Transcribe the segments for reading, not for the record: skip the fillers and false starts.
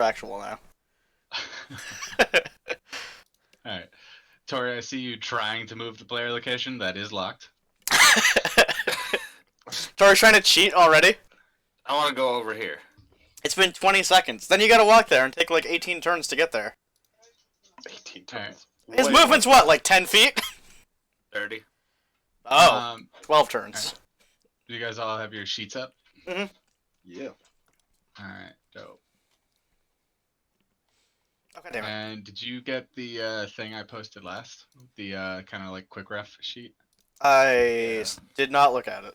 factual now. Alright. Tory, I see you trying to move the player location. That is locked. Tory's trying to cheat already? I want to go over here. It's been 20 seconds. Then you gotta walk there and take like 18 turns to get there. 18 turns. His movement's what, like 10 feet? 30. Oh, 12 turns. Right. Do you guys all have your sheets up? Mm-hmm. Yeah. Alright, dope. Okay, damn it. And did you get the thing I posted last? The kind of like quick ref sheet? I did not look at it.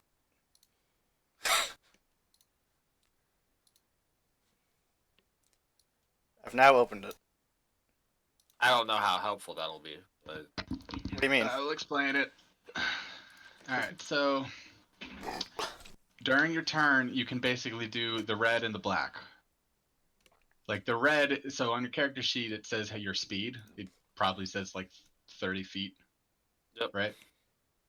I've now opened it. I don't know how helpful that'll be, but What do you mean? I will explain it. Alright, so during your turn, you can basically do the red and the black. Like the red, so on your character sheet, it says your speed. It probably says like 30 feet. Yep. Right?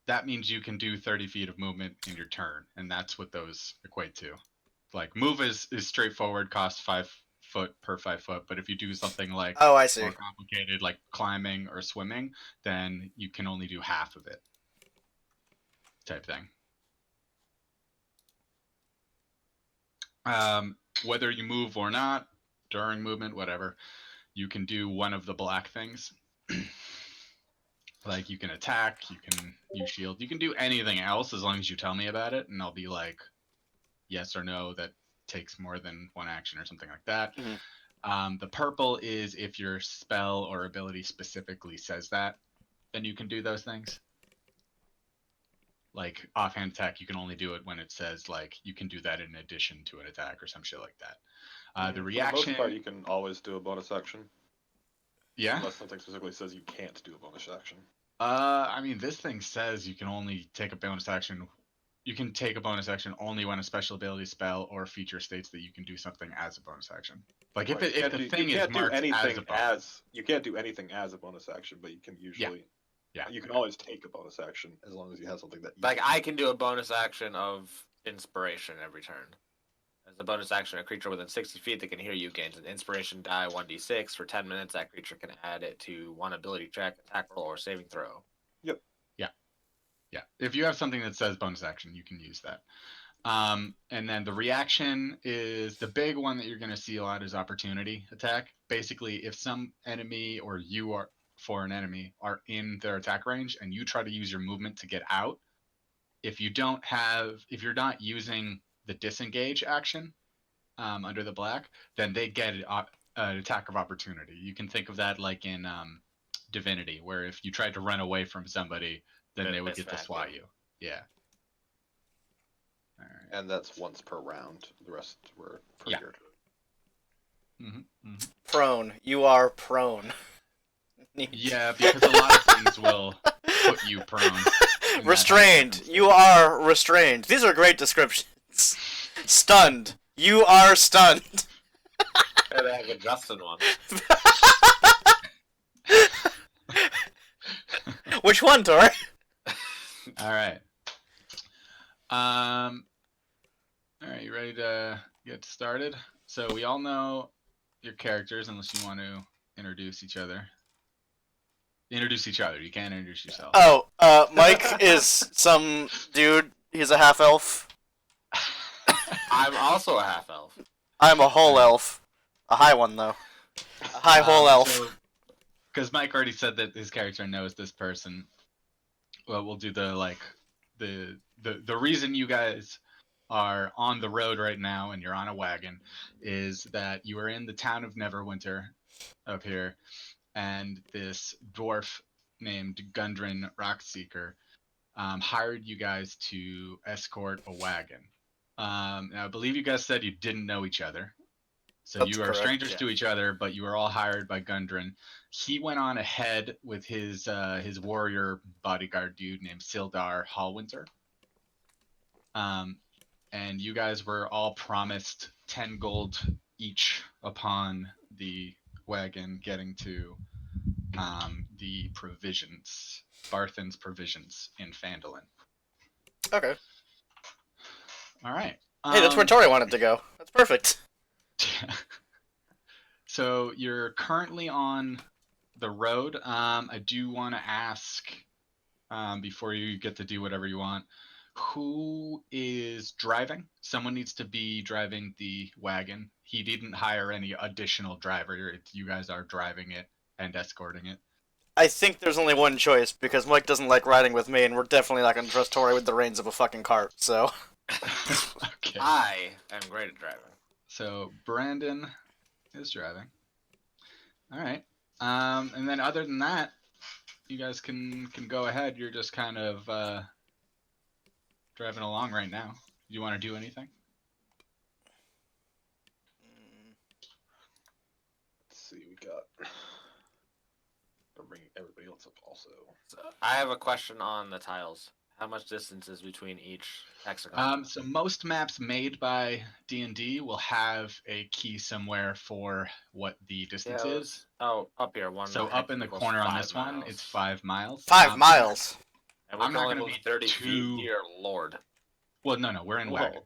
That means you can do 30 feet of movement in your turn, and that's what those equate to. Like move is straightforward, costs 5 foot per 5 foot, but if you do something like Oh, I see. more complicated, like climbing or swimming, then you can only do half of it. Type thing. Whether you move or not, during movement, whatever, you can do one of the black things. Like you can attack, you can use shield, you can do anything else as long as you tell me about it, and I'll be like, yes or no, that takes more than one action or something like that. Mhm. The purple is if your spell or ability specifically says that, then you can do those things. Like offhand attack, you can only do it when it says like you can do that in addition to an attack or some shit like that. The reaction. For the most part, you can always do a bonus action. Yeah. Unless something specifically says you can't do a bonus action. I mean, this thing says you can only take a bonus action. You can take a bonus action only when a special ability, spell, or feature states that you can do something as a bonus action. Like if the thing is marked as a bonus. You can't do anything as a bonus action, but you can usually. Yeah. You can always take a bonus action as long as you have something that. like I can do a bonus action of inspiration every turn. As a bonus action, a creature within 60 feet that can hear you gains an inspiration die 1d6 for 10 minutes. That creature can add it to one ability check, attack roll, or saving throw. Yep. Yeah. If you have something that says bonus action, you can use that. And then the reaction is the big one that you're going to see a lot is opportunity attack. Basically, if some enemy or you are for an enemy are in their attack range and you try to use your movement to get out, if you're not using the disengage action under the black, then they get an attack of opportunity. You can think of that like in Divinity, where if you tried to run away from somebody, then they would get to swat you. Yeah. All right. And that's once per round. The rest were per your turn. Prone. You are prone. Yeah, because a lot of things will put you prone. Restrained. You are restrained. These are great descriptions. Stunned. You are stunned. And I have a Justin one. Which one, Tor? All right. All right, you ready to get started? So we all know your characters, unless you want to introduce each other. Introduce each other. You can't introduce yourself. Oh, Mike is some dude. He's a half elf. I'm also a half elf. I'm a whole elf. A high one, though. A high whole elf. Because Mike already said that his character knows this person. Well, we'll do the reason you guys are on the road right now and you're on a wagon is that you are in the town of Neverwinter up here, and this dwarf named Gundren Rockseeker hired you guys to escort a wagon. Now, I believe you guys said you didn't know each other. So That's you are correct, strangers yeah. to each other, but you were all hired by Gundren. He went on ahead with his warrior bodyguard dude named Sildar Hallwinter. And you guys were all promised 10 gold each upon the wagon getting to the provisions, Barthen's provisions in Phandalin. Okay. All right. Hey, that's where Tory wanted to go. That's perfect. So you're currently on the road. I do want to ask, before you get to do whatever you want, who is driving? Someone needs to be driving the wagon. He didn't hire any additional driver. You guys are driving it and escorting it. I think there's only one choice, because Mike doesn't like riding with me, and we're definitely not going to trust Tory with the reins of a fucking cart, so... Okay. I am great at driving. So Brandon is driving. All right. And then other than that, you guys can go ahead. You're just kind of driving along right now. Do you want to do anything? Let's see, we got. I'm bringing everybody else up also. So I have a question on the tiles. How much distance is between each hexagon? So most maps made by D&D will have a key somewhere for what the distance is. Oh, up here. So up in the equals corner on 5 this one, miles. it's 5 miles. 5 miles? And we I'm can not only gonna move be 30 too- feet here, Lord. Well, no, we're in wagon.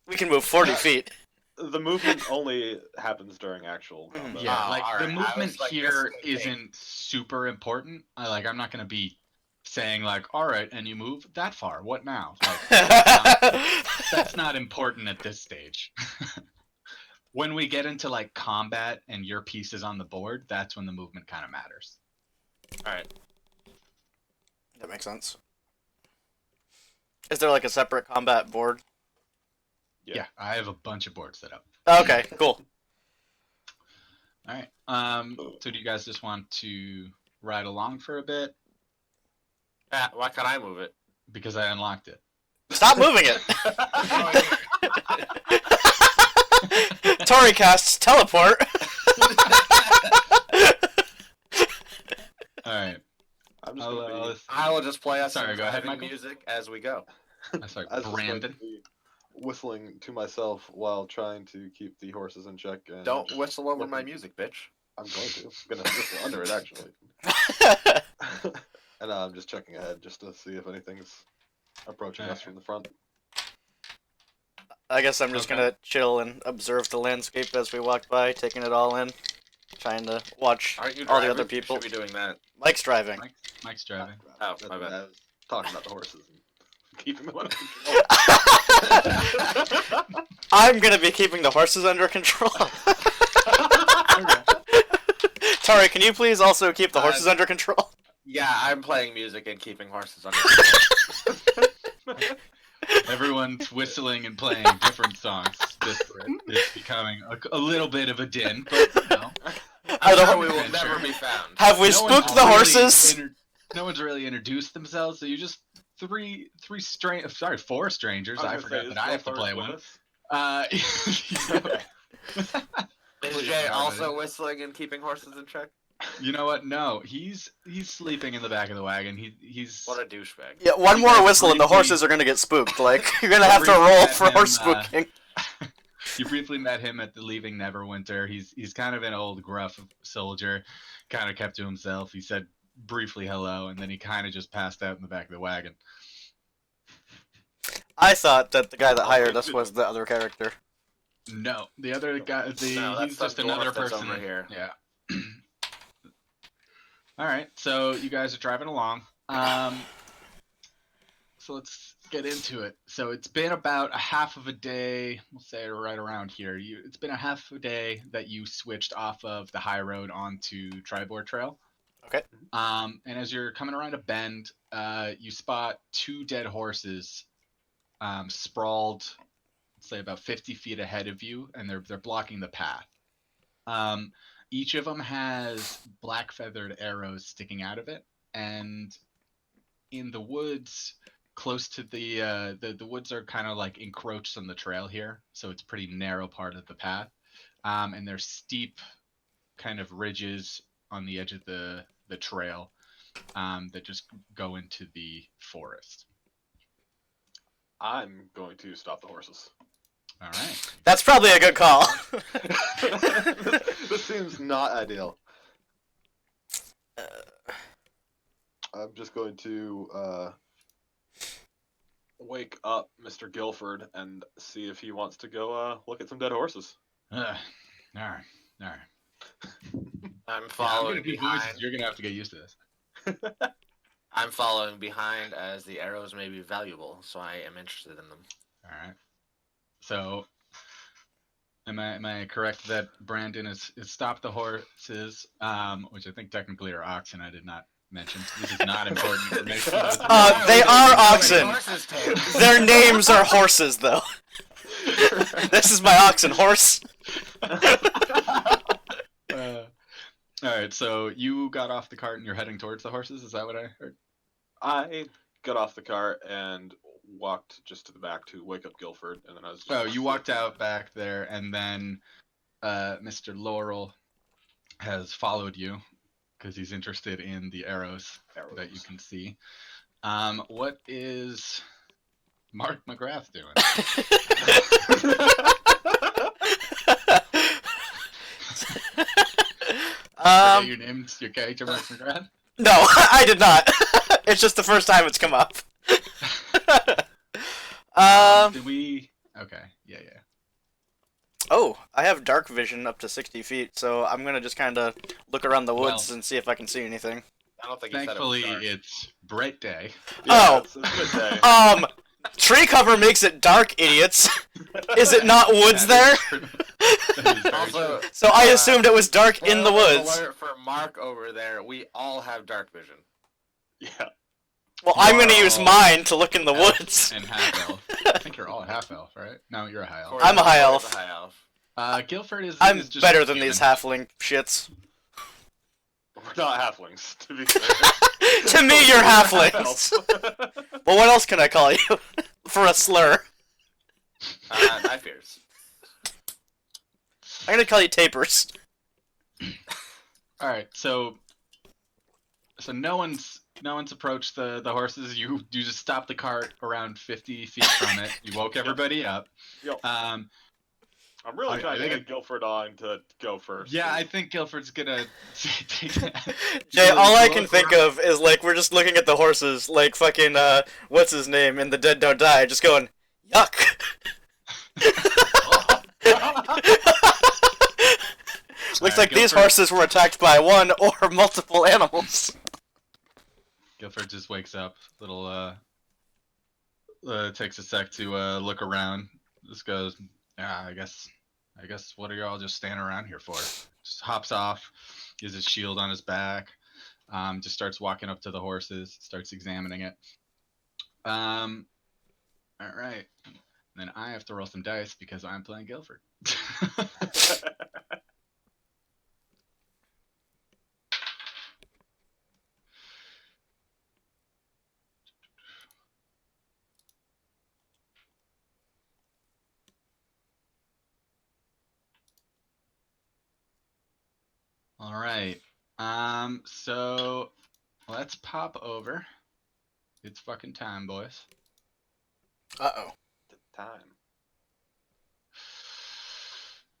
We can move 40 feet. The movement only happens during actual Mhm. combat. Yeah, Oh, like alright. the I was movement like, here this is isn't super important. I'm not gonna be saying like, all right, and you move that far. What now? Like, that's not important at this stage. When we get into like combat and your piece is on the board, that's when the movement kind of matters. Alright. That makes sense. Is there like a separate combat board? Yeah, I have a bunch of boards set up. Okay, cool. All right. So do you guys just want to ride along for a bit? Why can't I move it? Because I unlocked it. Stop moving it! Tory casts teleport. All right. I'm just gonna be, I will just play us Sorry, some go ahead, driving Michael. music as we go. I'm sorry, I was just going Brandon. to be whistling to myself while trying to keep the horses in check. And Don't just whistle over my looking- music, bitch. I'm going to. I'm gonna whistle under it actually. And I'm just checking ahead just to see if anything's approaching us from the front. I guess I'm just Okay. gonna chill and observe the landscape as we walk by, taking it all in, trying to watch Aren't you all the driving? other You people. should be doing that. Mike's driving. Mike's driving. Oh, That's my what bad. I was talking about the horses and keeping them under control. I'm gonna be keeping the horses under control. Tory, can you please also keep the horses under control? Yeah, I'm playing music and keeping horses under control. Everyone's whistling and playing different songs. This is becoming a little bit of a din, but you know. Are the I'm sure ho- we will Adventure. never be found. Have we No one's spooked the really horses? No one's really introduced themselves, so you just four strangers. I forgot that I have to play one. Okay. Is Please, Jay Marvin. also whistling and keeping horses in check? You know what? No, he's sleeping in the back of the wagon. He's What a douchebag. Yeah, one You more guys whistle and the briefly- horse are gonna get spooked. Like, you're gonna have to briefly roll met for him, horse spooking. You briefly met him at the Leaving Neverwinter. He's kind of an old gruff soldier, kind of kept to himself. He said briefly hello, and then he kind of just passed out in the back of the wagon. I thought that the guy that hired us was the other character. No, the other guy, No, that's he's just the another dwarf that's person over here. Yeah. All right, so you guys are driving along. So let's get into it. So it's been about a half of a day, we'll say right around here. It's been a half a day that you switched off of the high road onto Tribord Trail. Okay. And as you're coming around a bend, you spot two dead horses sprawled, let's say about 50 feet ahead of you, and they're blocking the path. Each of them has black feathered arrows sticking out of it, and in the woods close to the woods are kind of like encroached on the trail here, so it's a pretty narrow part of the path, and there's steep kind of ridges on the edge of the trail that just go into the forest. I'm going to stop the horses. All right. That's probably a good call. This seems not ideal. I'm just going to wake up Mr. Guilford and see if he wants to go look at some dead horses. All right. All right. I'm Yeah, I'm following gonna do behind. voices. You're gonna have to get used to this. I'm following behind as the arrows may be valuable, so I am interested in them. All right. So, am I correct that Brandon is stopped the horses, which I think technically are oxen. I did not mention. This is not important information. They are oxen. Horses' tails. Their names are horses, though. This is my oxen horse. All right, so you got off the cart and you're heading towards the horses. Is that what I heard? I got off the car and walked just to the back to wake up Guilford, and then I was just. Oh, you walked out back there, and then Mr. Laurel has followed you because he's interested in the arrows that you can see. What is Mark McGrath doing? You named your character Mark McGrath? No, I did not. It's just the first time it's come up. Did we? Okay, yeah. Oh, I have dark vision up to 60 feet, so I'm gonna just kind of look around the woods and see if I can see anything. I don't think he said it Thankfully, was dark. it's bright day. Oh. It's a good day. Tree cover makes it dark, idiots. Is it not woods there? Also, So I assumed it was dark in the spoiler woods. alert for Mark over there, we all have dark vision. Yeah. Well, I'm gonna use Oh. mine to look in the woods. And half elf. I think you're all a half elf, right? No, you're a high elf. I'm a high Corey's elf. a high elf. Guilford is. I'm is just better than human. these halfling shits. We're not halflings, to be fair. To me, you're halflings. Well, what else can I call you? For a slur. Knife ears. I'm gonna call you tapers. All right, so no one's approached the horses. You just stopped the cart around 50 feet from it. You woke everybody up. Yep. Um, I'm really I trying to think get Guilford on to go first. yeah, I think Guilford's gonna take that. Jay, You all I look can think of is like we're just looking at the horses, like fucking what's his name in The Dead Don't Die, just going, yuck. Looks like these Guilford- horses were attacked by one or multiple animals. Guilford just wakes up, little takes a sec to look around. Just goes, yeah, I guess what are y'all just standing around here for? Just hops off, gives his shield on his back, just starts walking up to the horses, starts examining it. All right. And then I have to roll some dice because I'm playing Guilford. All right. So let's pop over. It's fucking time, boys. Uh-oh. Time.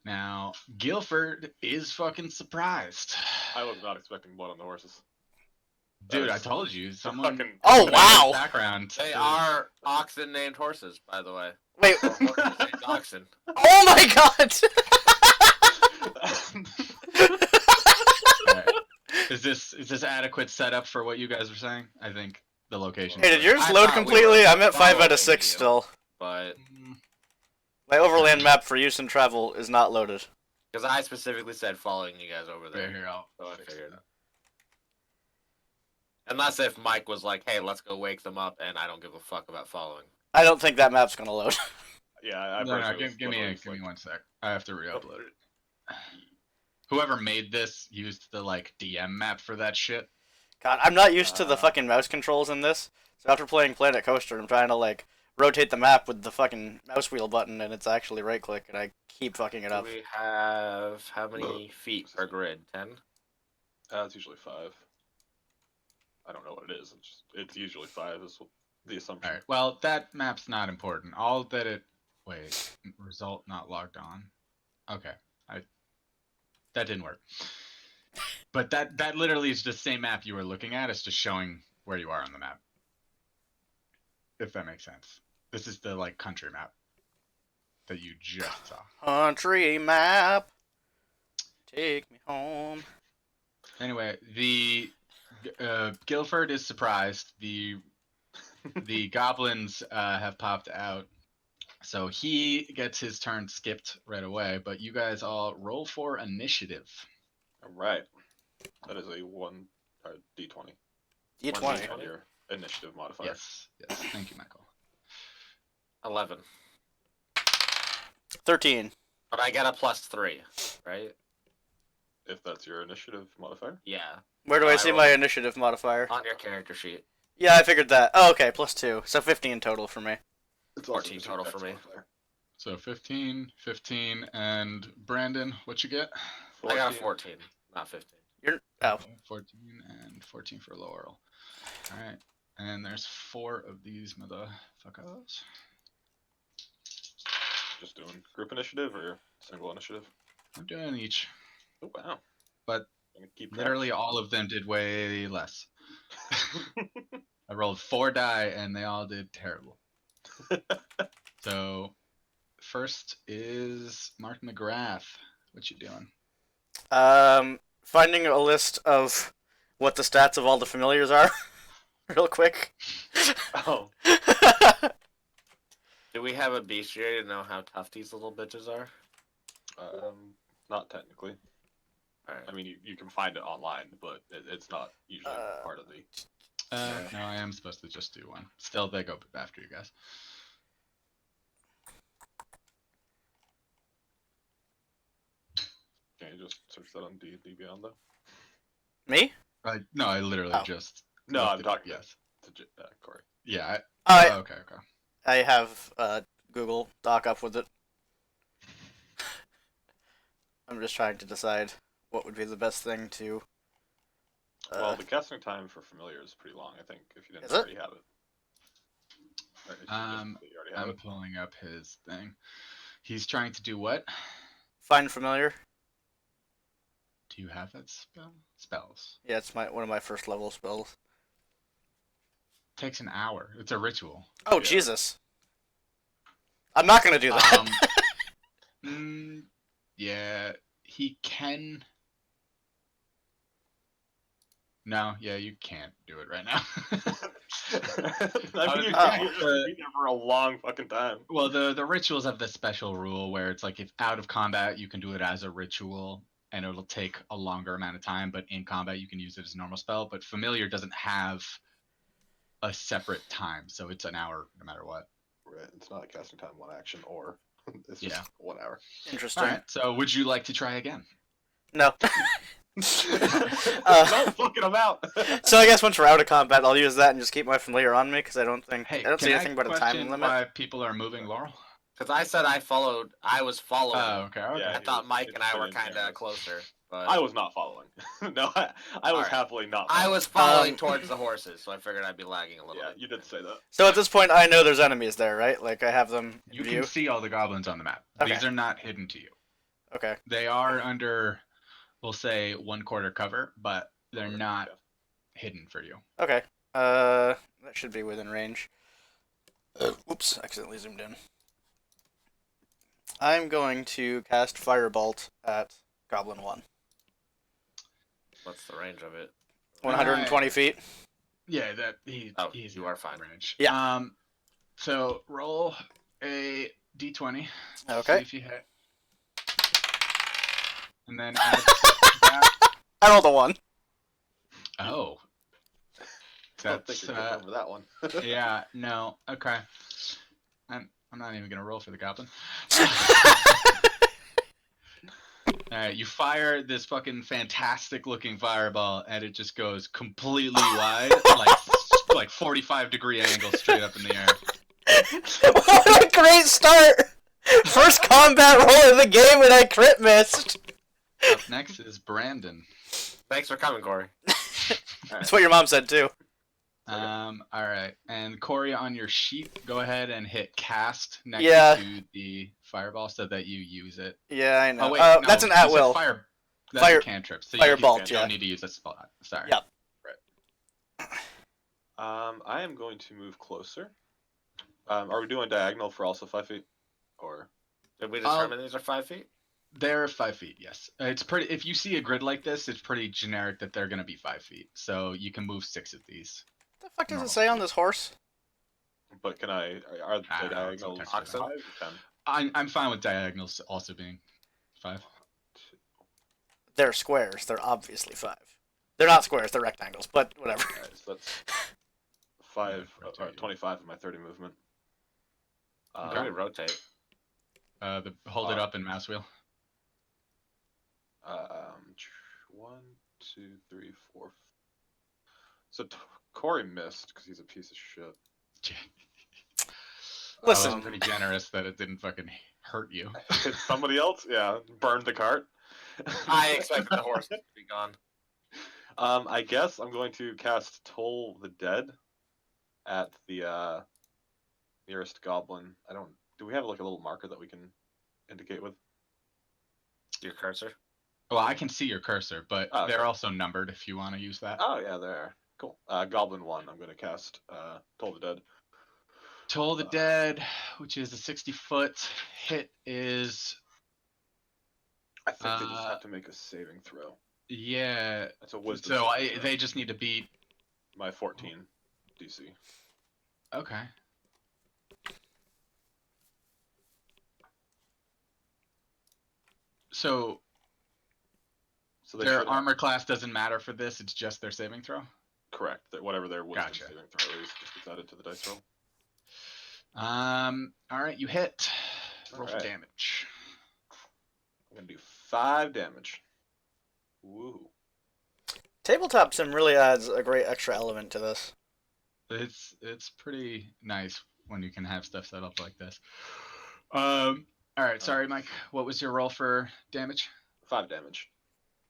Now, Guilford is fucking surprised. I was not expecting blood on the horses. Dude, That I is told you. Someone. fucking- Oh, someone in wow. the Background. They are oxen named horses, by the way. Wait, Or horses named oxen. oh my god! Alright. Is this adequate setup for what you guys are saying? I think the location. Hey, did yours I load thought we completely? were I'm at 5 out following of 6 you. still. But My overland map for use and travel is not loaded. because I specifically said following you guys over there. Here, I'll So I fix figured. that. Unless if Mike was like, "Hey, let's go wake them up," and I don't give a fuck about following. I don't think that map's gonna load. Yeah, I No, personally was give me literally just like, 1 sec. I have to re-upload it. Whoever made this used the like DM map for that shit. God, I'm not used to the fucking mouse controls in this. So after playing Planet Coaster, I'm trying to like rotate the map with the fucking mouse wheel button, and it's actually right click, and I keep fucking it up. We have how many feet per grid? 10. it's usually 5. I don't know what it is. It's usually 5 is the assumption. All right. Well, that map's not important. All that it. Wait. Result not logged on. Okay. That didn't work. But that literally is the same map you were looking at. It's just showing where you are on the map. If that makes sense. This is the like country map that you just saw. Country map. Take me home. Anyway, the Guilford is surprised. The goblins have popped out, so he gets his turn skipped right away. But you guys all roll for initiative. All right. That is a D20. D20. On your initiative modifier. Yes. Thank you, Michael. 11. 13. But I get a +3, right? If that's your initiative modifier. Yeah. Where do I see roll my initiative modifier? on your character sheet. Yeah, I figured that. Oh, okay, +2. So 15 total for me. It's 14 total for me. So 15, and Brandon, what you get? I got 14, not 15. You're oh. 14 and 14 for Laurel. All right, and there's 4 of these motherfuckers. Just doing group initiative or single initiative? I'm doing each, Oh wow! but Keep track. literally all of them did way less. I rolled 4 die and they all did terrible. So first is Mark McGrath. What you doing? Finding a list of what the stats of all the familiars are, real quick. Oh, Do we have a bestiary to know how tough these little bitches are? not technically. Alright. I mean, you can find it online, but it's not usually part of the. No, I am supposed to just do one. Still, they go after you guys. Can you just search that on D&D Beyond though? Me? No, I literally Oh. just. No, looked I'm it up, talking Yes. to Corey. Yeah. I Okay. I have Google Doc up with it. I'm just trying to decide what would be the best thing to. Well, the casting time for familiar is pretty long. I think if you didn't Is it? already have it. Or if you already have I'm it. pulling up his thing. He's trying to do what? Find familiar. Do you have that spell? Spells. Yeah, it's one of my first level spells. Takes an hour. It's a ritual. Oh Yeah. Jesus! I'm not gonna do that. Yeah, he can. No, yeah, you can't do it right now. I mean, you're Oh. be there for a long fucking time. Well, the rituals have this special rule where it's like if out of combat, you can do it as a ritual, and it'll take a longer amount of time. But in combat, you can use it as a normal spell. But familiar doesn't have a separate time, so it's an hour no matter what. Right. It's not a casting time, one action, or it's just Yeah. 1 hour. Interesting. All right. So, would you like to try again? No. No fucking them out. So I guess once we're out of combat, I'll use that and just keep my familiar on me because I don't Hey, see anything but a time question limit. why people are moving, Laurel? Because I said I was following. Oh, okay. Yeah. I thought Mike and I were It's kind pretty of closer. But I was not following. No, I was Alright. happily not. I Following. was following towards the horses, so I figured I'd be lagging a little Yeah, bit. you did say that. So at this point, I know there's enemies there, right? Like I have them in You view. can see all the goblins on the map. Okay. These are not hidden to you. Okay. They are under, we'll say, 1/4 cover, but they're not hidden for you. Okay. That should be within range. Oops, accidentally zoomed in. I'm going to cast Firebolt at Goblin 1. What's the range of it? 120 feet. Yeah, he's you are fine. range. Yeah. So roll a d20. Okay. See if you hit. And then add that. I rolled a 1. Oh. I don't think you're getting over that one. Yeah, no. Okay. I'm not even gonna roll for the goblin. Alright, you fire this fucking fantastic looking fireball and it just goes completely wide, like 45-degree angle straight up in the air. What a great start! First combat roll of the game and I crit missed! Up next is Brandon. Thanks for coming, Corey. That's what your mom said too. Alright. And Corey, on your sheet, go ahead and hit cast next Yeah. to the fireball so that you use it. Yeah, I know. Oh, wait, no, that's an you said at-will. That's Fire- a cantrip. So Firebolt, you don't yeah. need to use that spell. Sorry. Yep. I am going to move closer. Are we doing diagonal for also 5 feet, or Did we determine these are 5 feet? They're 5 feet. Yes, it's pretty. If you see a grid like this, it's pretty generic that they're gonna be 5 feet. So you can move 6 of these. What the fuck does it Normal say on speed. this horse? But are I the don't know, it's diagonals some text 5 on or 10? I'm fine with diagonals also being 5. They're squares. They're obviously 5. They're not squares. They're rectangles. But whatever. Alright, so that's 5, rotate you. 25 of my 30 movement. How do we rotate? Hold it up and mouse wheel. 1, 2, 3, 4. So Corey missed because he's a piece of shit. I Listen. was pretty generous that it didn't fucking hurt you. Hit somebody else? Yeah, burned the cart. I expected the horse to be gone. I guess I'm going to cast Toll the Dead at the nearest goblin. Do we have like a little marker that we can indicate with? Your cursor. Well, I can see your cursor, but Oh, they're okay. also numbered if you want to use that. Oh yeah, there. Cool. Goblin 1. I'm going to cast Toll the Dead. Toll the Dead, which is a 60-foot hit, is I think they just have to make a saving throw. yeah. That's a wisdom. So saving throw. they just need to beat. My 14 DC. Okay. So So they their should armor class doesn't matter for this. It's just their saving throw. correct that whatever their wisdom Gotcha. saving throw is just gets added to the dice roll. All right, you hit. Roll for Alright. damage. I'm gonna do 5 damage. Woo. Tabletop sim really adds a great extra element to this. It's pretty nice when you can have stuff set up like this. All right, sorry, Mike. What was your roll for damage? 5 damage.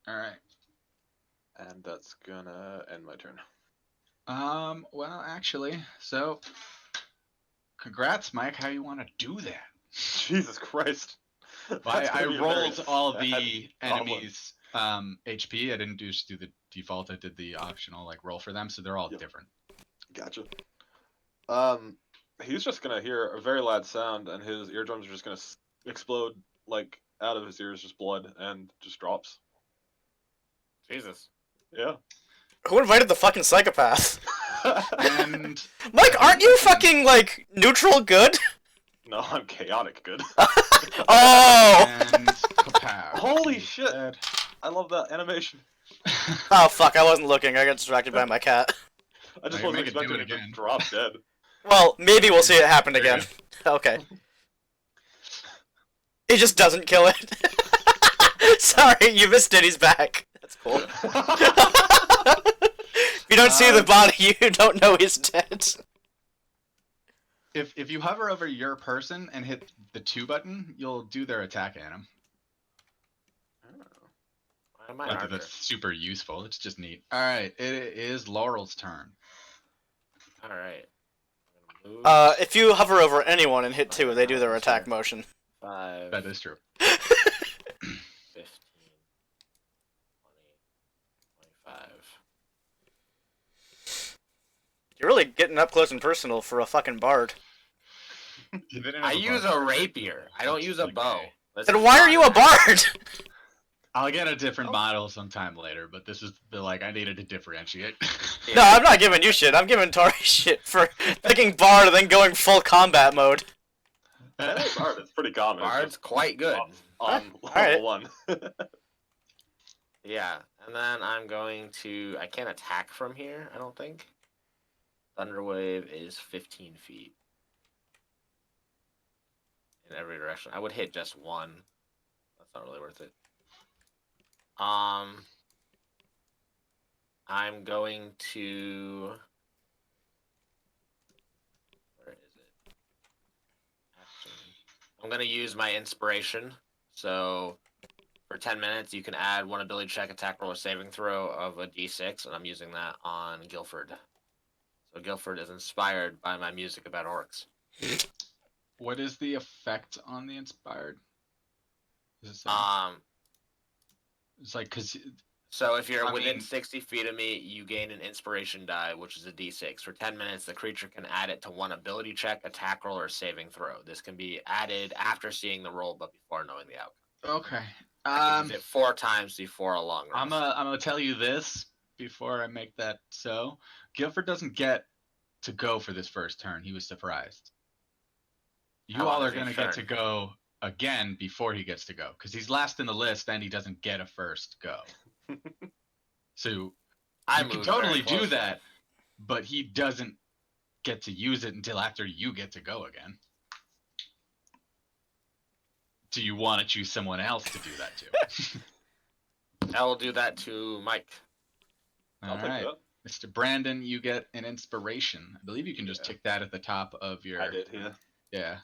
All right. And that's gonna end my turn. Well, actually, so congrats, Mike. How you want to do that? Jesus Christ. Well, That's I gonna be a rolled very all sad the goblin. enemies' HP. I didn't just do the default. I did the optional like roll for them, so they're all Yep. different. Gotcha. He's just gonna hear a very loud sound, and his eardrums are just gonna explode like out of his ears, just blood, and just drops. Jesus. Yeah. Who invited the fucking psychopath? And Mike, aren't you fucking, like, neutral good? No, I'm chaotic good. Oh! and kapow. Holy shit! Dead. I love that animation. Oh, fuck, I wasn't looking. I got distracted by my cat. I just Now you wasn't make it do expecting it it to again. drop dead. Well, maybe we'll see it happen There you again. Okay. He just doesn't kill it. Sorry, you missed it. He's back. That's cool. If you don't see the body, you don't know he's dead. If you hover over your person and hit the 2 button, you'll do their attack at him. Why am I Not that harder? that's super useful. It's just neat. All right, it is Laurel's turn. All right. I'm gonna move If you hover over anyone and hit 2, they do their attack motion. 5, That is true. 15, 20, 25. You're really getting up close and personal for a fucking bard. I use a rapier. I don't use a bow. Then why are you a bard? I'll get a different model sometime later, but this is the I needed to differentiate. No, I'm not giving you shit. I'm giving Tory shit for picking bard and then going full combat mode. Bard is pretty common. It's Bard's just quite good. on Alright. level 1. Yeah, and then I'm going to. I can't attack from here, I don't think. Thunderwave is 15 feet in every direction. I would hit just one. That's not really worth it. I'm going to. Where is it? Action. I'm going to use my inspiration. So for 10 minutes, you can add one ability check, attack roll, or saving throw of a d6, and I'm using that on Guilford. So Guilford is inspired by my music about orcs. What is the effect on the inspired? Is it say? It's like because So if you're I within mean- 60 feet of me, you gain an inspiration die, which is a d6. For 10 minutes, the creature can add it to one ability check, attack roll, or saving throw. This can be added after seeing the roll, but before knowing the outcome. Okay. I can use it 4 times before a long rest. I'm gonna tell you this before I make that so. Guilford doesn't get to go for this first turn. He was surprised. How You all long are is each gonna get turn? to go again before he gets to go because he's last in the list and he doesn't get a first go. So I you can moved very totally do close, that, but he doesn't get to use it until after you get to go again. Do you want to choose someone else to do that to? though. I will do that to Mike. All I'll take right. that. Mr. Brandon, you get an inspiration. I believe you can just Yeah. tick that at the top of your. I did, yeah. Yeah,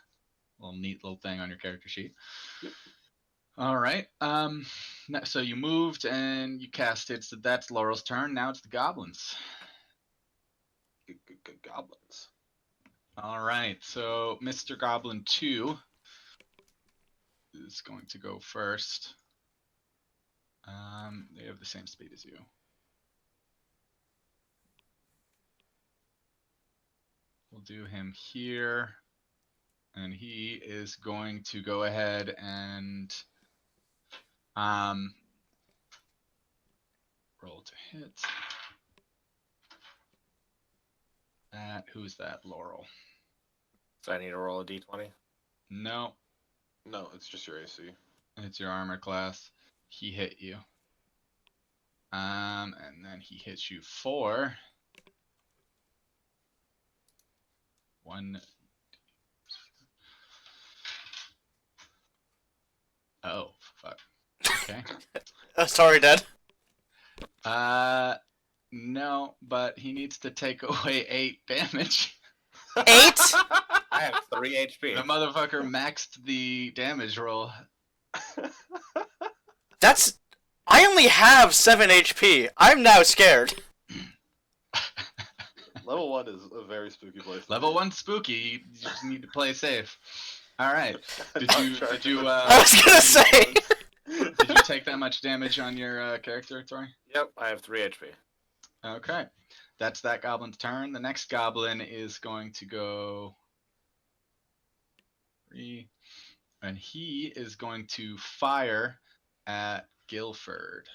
little neat little thing on your character sheet. Yep. All right. So you moved and you casted. So that's Laurel's turn. Now it's the goblins. Good goblins. All right. So Mr. Goblin 2 is going to go first. They have the same speed as you. We'll do him here. And he is going to go ahead and roll to hit. Who's that? Laurel. So I need to roll a d20. No, No, it's just your AC. it's your armor class. He hit you. And then he hits you for 1. Oh, fuck. Okay. Sorry, Dad. No, but he needs to take away 8 damage. 8? I have 3 HP. The motherfucker maxed the damage roll. That's... I only have 7 HP. I'm now scared. Level 1 is a very spooky place. Level 1 spooky. You just need to play safe. All right. Did you? I was gonna say. Did you take that much damage on your character, Tory? Yep, I have 3 HP. Okay. That's that goblin's turn. The next goblin is going to go 3. And he is going to fire at Guilford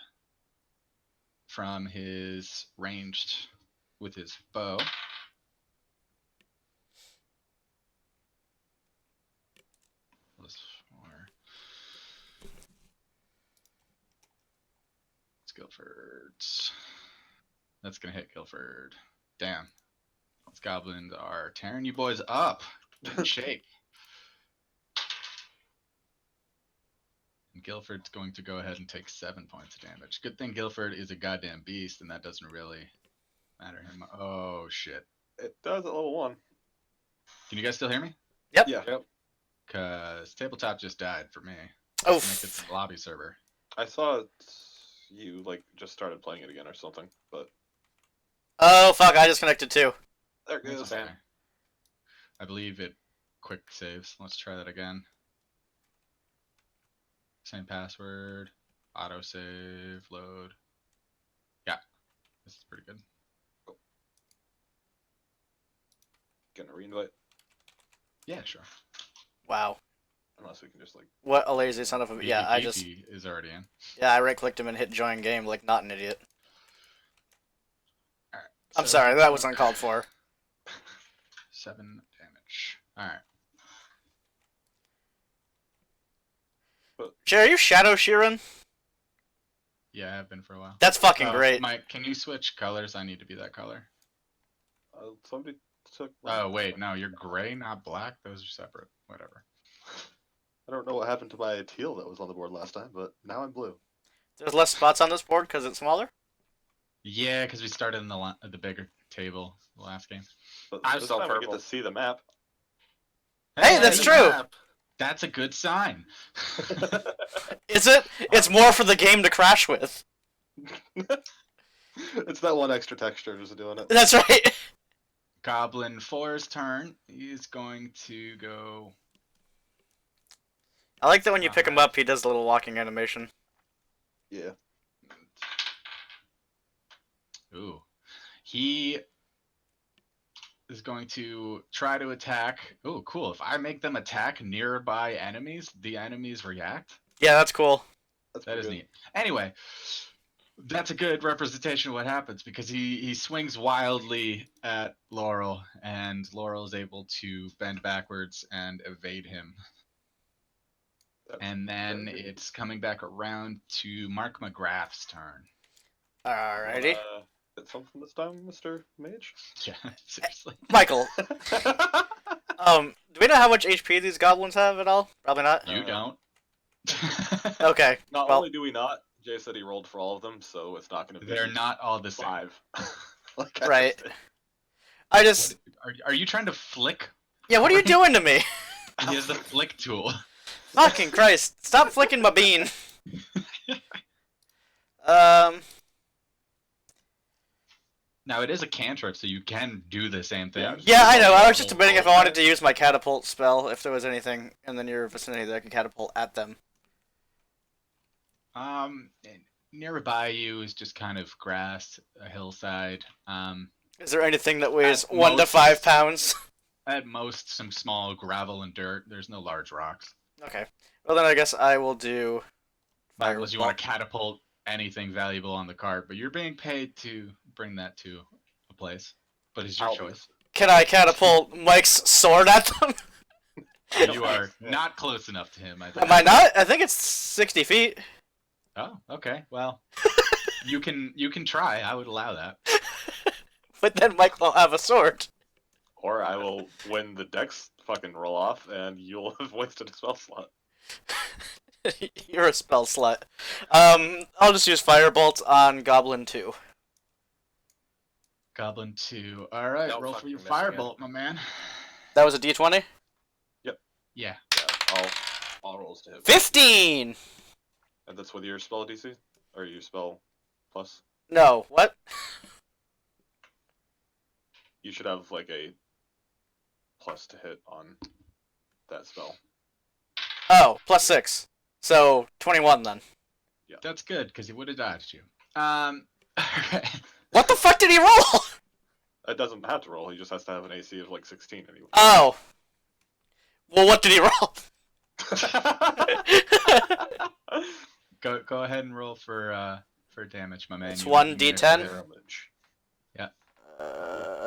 from his ranged with his bow. It's Guilford's. That's gonna hit Guilford. Damn. Those goblins are tearing you boys up. Get in shape. And Guilford's going to go ahead and take 7 points of damage. Good thing Guilford is a goddamn beast, and that doesn't really matter him. Oh shit. It does at level 1. Can you guys still hear me? Yep. Yeah. Yep. Cause tabletop just died for me. Oh. Make it to the lobby server. I saw you like just started playing it again or something, but Oh, fuck, I disconnected too. there it It's goes. okay. I believe it quick saves. Let's try that again. Same password. Auto save. Load. Yeah. This is pretty good. Getting a reinvite. Yeah, sure. Wow. Unless we can just like What a lazy son of a... Yeah, I just... BP is already in. Yeah, I right-clicked him and hit join game like not an idiot. Alright. I'm sorry, that was uncalled for. 7 damage. Alright. Jay, are you Shadow Sheeran? Yeah, I have been for a while. That's fucking Oh, great. Mike, can you switch colors? I need to be that color. somebody took. my- Oh, wait, no, you're gray, not black? Those are separate. Whatever. I don't know what happened to my teal that was on the board last time, but now I'm blue. There's less spots on this board because it's smaller? Yeah, because we started in the bigger table the last game. But I'm this still time I get purple. to see the map. Hey, that's the true. map. That's a good sign. Is it? It's more for the game to crash with. It's that one extra texture just doing it. That's right. Goblin 4's turn. He's going to go. I like that when you pick him up, he does the little walking animation. Yeah. Ooh. He is going to try to attack. Ooh, cool. If I make them attack nearby enemies, the enemies react. Yeah, that's cool. That's That pretty is good. neat. Anyway, that's a good representation of what happens because he swings wildly at Laurel, and Laurel is able to bend backwards and evade him. That's And then very good. it's coming back around to Mark McGrath's turn. Alrighty. Hit something this time, Mr. Mage? Yeah, seriously. Michael, do we know how much HP these goblins have at all? Probably not. You don't. Okay. Not Well, only do we not, Jay said he rolled for all of them, so it's not going to be They're not all the same. 5. Like I right. said. I just. Are you trying to flick? Yeah, what are you doing to me? He has the flick tool. Fucking Christ! Stop flicking my bean. Um. Now it is a cantrip, so you can do the same thing. Yeah, I know. I was just debating if I wanted to use my catapult spell, if there was anything in the near vicinity that I could catapult at them. Nearby you is just kind of grass, a hillside. Is there anything that weighs At 1 to most- 5 pounds? At most, some small gravel and dirt. There's no large rocks. Okay. Well, then I guess I will do. Unless you want to catapult anything valuable on the cart, but you're being paid to bring that to a place. But it's your choice. Can I catapult Mike's sword at them? You are not close enough to him, I think. Am I not? I think it's 60 feet. Oh, okay. Well, you can try. I would allow that. But then Mike won't have a sword. Or I will win the dex fucking roll off, and you'll have wasted a spell slot. You're a spell slut. I'll just use Firebolt on Goblin 2. Goblin 2. All right, Don't roll for fucking your miss again. firebolt, my man. That was a D20? Yeah. Yeah, all rolls to hit. 15! And that's with your spell DC? Or your spell plus? No, what? You should have like a plus to hit on that spell. Oh, plus 6. So, 21 then. That's good, because he would have dodged you. All right. What the fuck did he roll? It doesn't have to roll, he just has to have an AC of like 16 anyway. Oh. Well, what did he roll? Go ahead and roll for damage, my man. It's You- 1 you D10? missed it. Damage.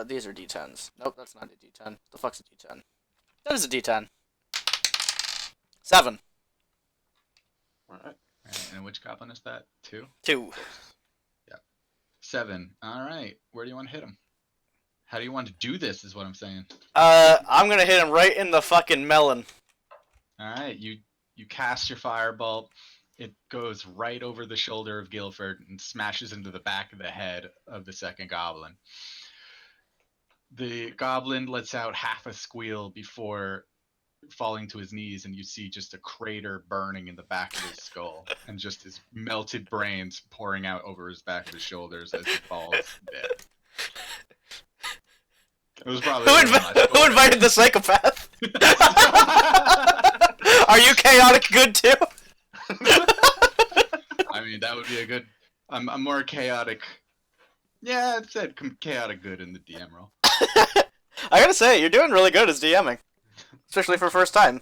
These are D10s. Nope, that's not a D10. The fuck's a D10? That is a D10. 7. Alright. Alright, and which goblin is that? 2? 2. 7. All right. Where do you want to hit him? How do you want to do this? Is what I'm saying. I'm gonna hit him right in the fucking melon. All right. You cast your firebolt. It goes right over the shoulder of Guilford and smashes into the back of the head of the second goblin. The goblin lets out half a squeal before falling to his knees, and you see just a crater burning in the back of his skull and just his melted brains pouring out over his back of his shoulders as he falls dead. It was probably Who invited the psychopath? Are you chaotic good too? I mean, that would be a good. I'm more chaotic. Yeah, it said chaotic good in the DM roll. I gotta say, you're doing really good as DMing. Especially for first time.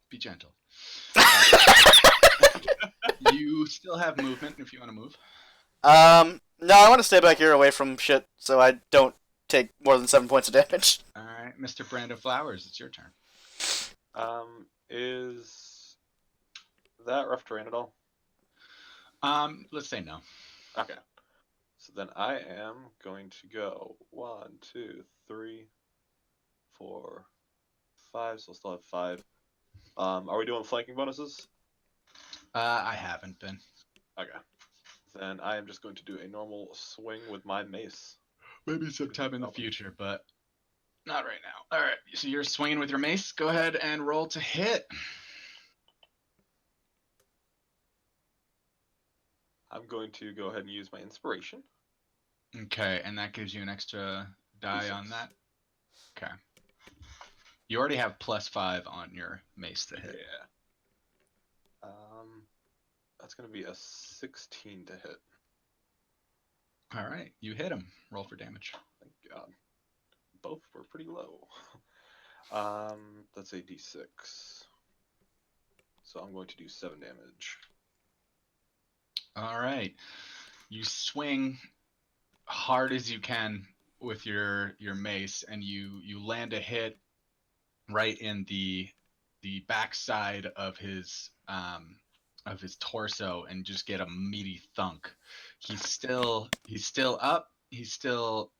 Be gentle. You still have movement if you want to move. No, I want to stay back here away from shit so I don't take more than 7 points of damage. All right, Mr. Brando Flowers, it's your turn. Is that rough terrain at all? Let's say no. Okay. So then I am going to go 1, 2, 3, 4, 5. So I'll still have 5. Are we doing flanking bonuses? I haven't been. Okay. Then I am just going to do a normal swing with my mace. Maybe sometime in the future, but not right now. All right, so you're swinging with your mace. Go ahead and roll to hit. I'm going to go ahead and use my inspiration. Okay, and that gives you an extra die D6. on that. Okay. You already have +5 on your mace to hit. Yeah. That's going to be a 16 to hit. All right, you hit him. Roll for damage. Thank God. Both were pretty low. That's a D6. So I'm going to do 7 damage. All right. You swing hard as you can with your mace, and you land a hit right in the backside of his torso, and just get a meaty thunk. He's still up. He's still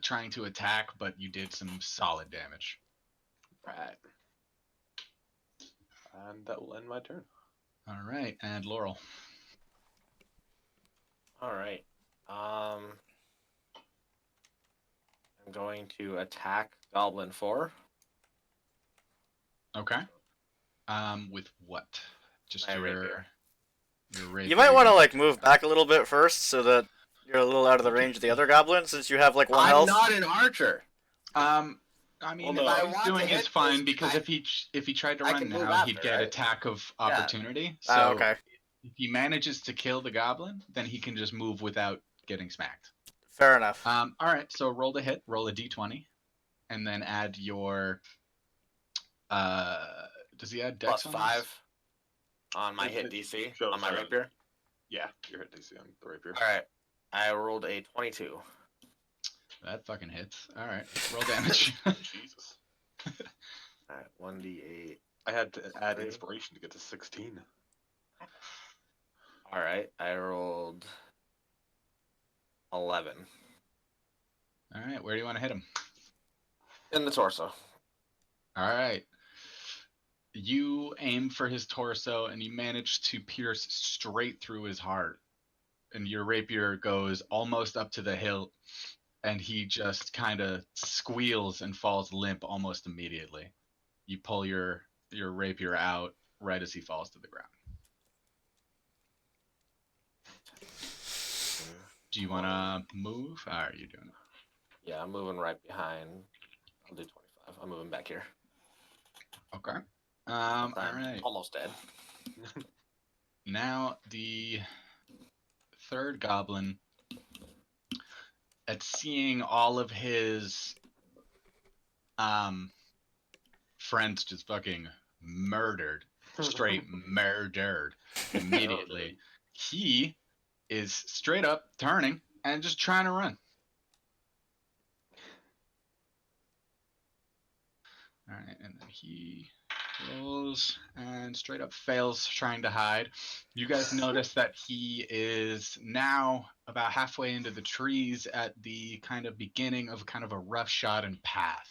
trying to attack, but you did some solid damage. Right. And that will end my turn. All right, and Laurel. All right. I'm going to attack Goblin 4. Okay. With what? Just My your rapier. rapier. You might want to like move back a little bit first, so that you're a little out of the range of the other goblin, since you have like 1 I'm health. not an archer. I mean, Well, no, what I he's want to doing hit is fine this because guy. if he tried to I run can move now, he'd after, get right? attack of Yeah. opportunity. So Oh, okay. if he manages to kill the goblin, then he can just move without getting smacked. Fair enough. All right, so roll the hit, roll a d20, and then add your. Does he add dex Plus on 5 on my It- hit it DC shows on my higher. rapier. Yeah, you're hit DC on the rapier. All right. I rolled a 22. That fucking hits. All right, roll damage. Jesus. All right. 1d8. I had to add Three. inspiration to get to 16. All right. I rolled 11 All right, where do you want to hit him? in the torso. All right. You aim for his torso, and you manage to pierce straight through his heart. And your rapier goes almost up to the hilt, and he just kind of squeals and falls limp almost immediately. You pull your rapier out right as he falls to the ground. Do you want to move? How are you doing it? Yeah, I'm moving right behind. I'll do 25. I'm moving back here. Okay. All I'm right. almost dead. Now the third goblin, at seeing all of his friends just fucking murdered, straight murdered immediately, he is straight up turning and just trying to run. All right, and then he rolls and straight up fails trying to hide. You guys notice that he is now about halfway into the trees at the kind of beginning of kind of a roughshod path.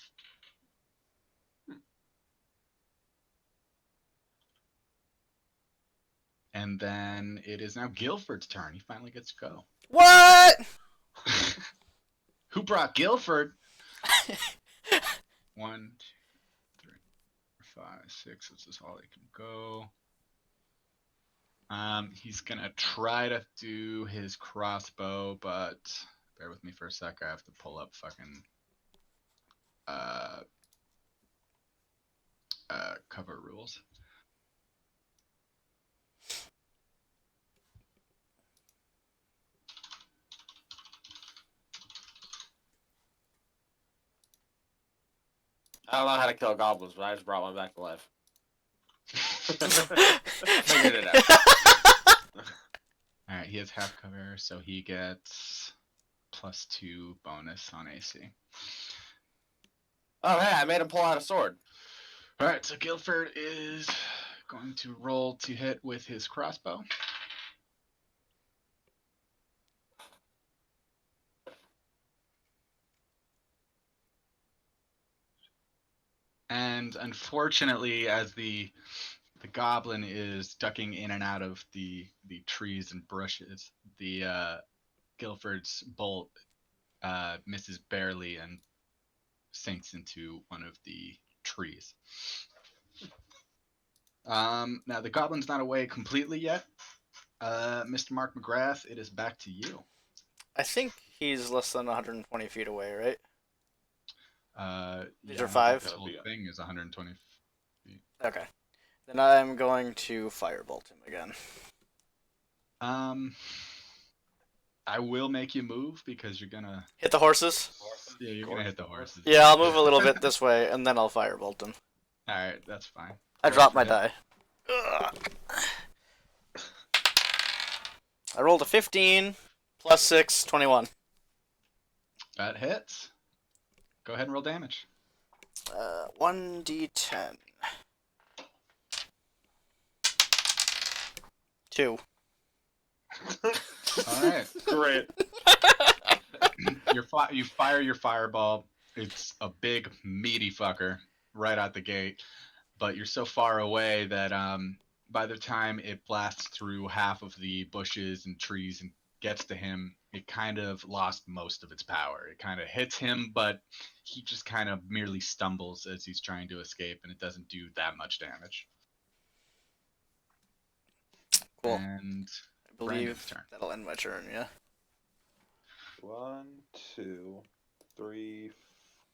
And then it is now Guilford's turn. He finally gets to go. What? Who brought Guilford? 1, 2, 3, 4, 5, 6. This is all he can go. He's gonna try to do his crossbow, but bear with me for a sec. I have to pull up fucking cover rules. I don't know how to kill goblins, but I just brought one back to life. Figured it out. All right, he has half cover, so he gets +2 bonus on AC. Oh, hey, I made him pull out a sword. All right, so Guilford is going to roll to hit with his crossbow. And unfortunately, as the goblin is ducking in and out of the trees and bushes, the Guilford's bolt misses barely and sinks into one of the trees. Now the goblin's not away completely yet. Mr. Mark McGrath, it is back to you. I think he's less than 120 feet away, right? These are I 5? think this whole thing is 120 feet. Okay. Then I'm going to firebolt him again. I will make you move because you're gonna. Hit the horses? Yeah, you're gonna hit the horses. Yeah, I'll move a little bit this way, and then I'll firebolt him. All right, that's fine. I Roll dropped for my hit. die. I rolled a 15 plus 6, 21. That hits. Go ahead and roll damage. 1d10. 2. All right. Great. You fire your fireball. It's a big meaty fucker right out the gate, but you're so far away that by the time it blasts through half of the bushes and trees and gets to him, it kind of lost most of its power. It kind of hits him, but he just kind of merely stumbles as he's trying to escape, and it doesn't do that much damage. Cool. And I Brandon's believe turn. that'll end my turn, yeah. 1, 2, 3,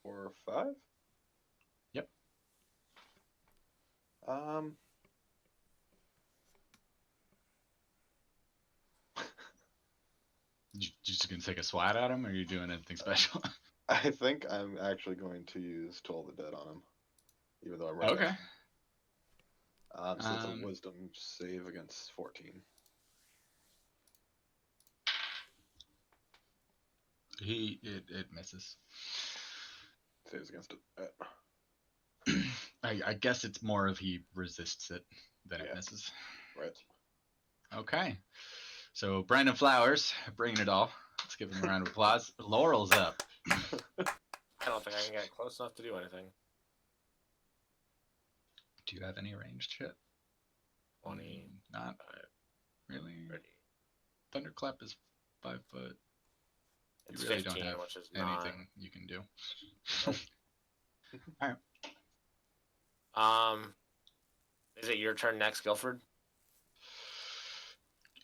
4, 5. Yep. You just gonna take a swat at him, or are you doing anything special? I think I'm actually going to use Toll the Dead on him, even though I'm running. Okay. So it's a Wisdom save against 14. It misses. Saves against it. I guess it's more of he resists it than it misses. Right. Okay. So Brandon Flowers, bringing it all. Let's give him a round of applause. Laurel's up. I don't think I can get close enough to do anything. Do you have any ranged shit? 20. Not really. 30. Thunderclap is 5 foot. It's You really 15, don't have which is anything you can do. Is it your turn next, Guilford?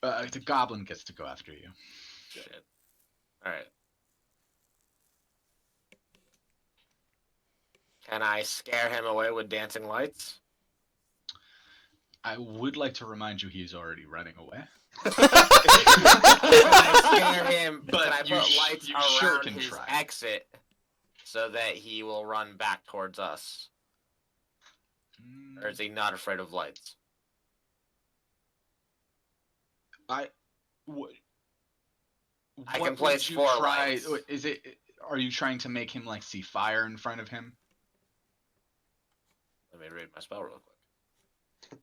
The goblin gets to go after you. Shit. Alright. Can I scare him away with dancing lights? I would like to remind you he's already running away. Can I scare him, But can I you put lights you around sure can his try. exit so that he will run back towards us? Or is he not afraid of lights? I can place 4 lights. Is it? Are you trying to make him like see fire in front of him? Let me read my spell real quick.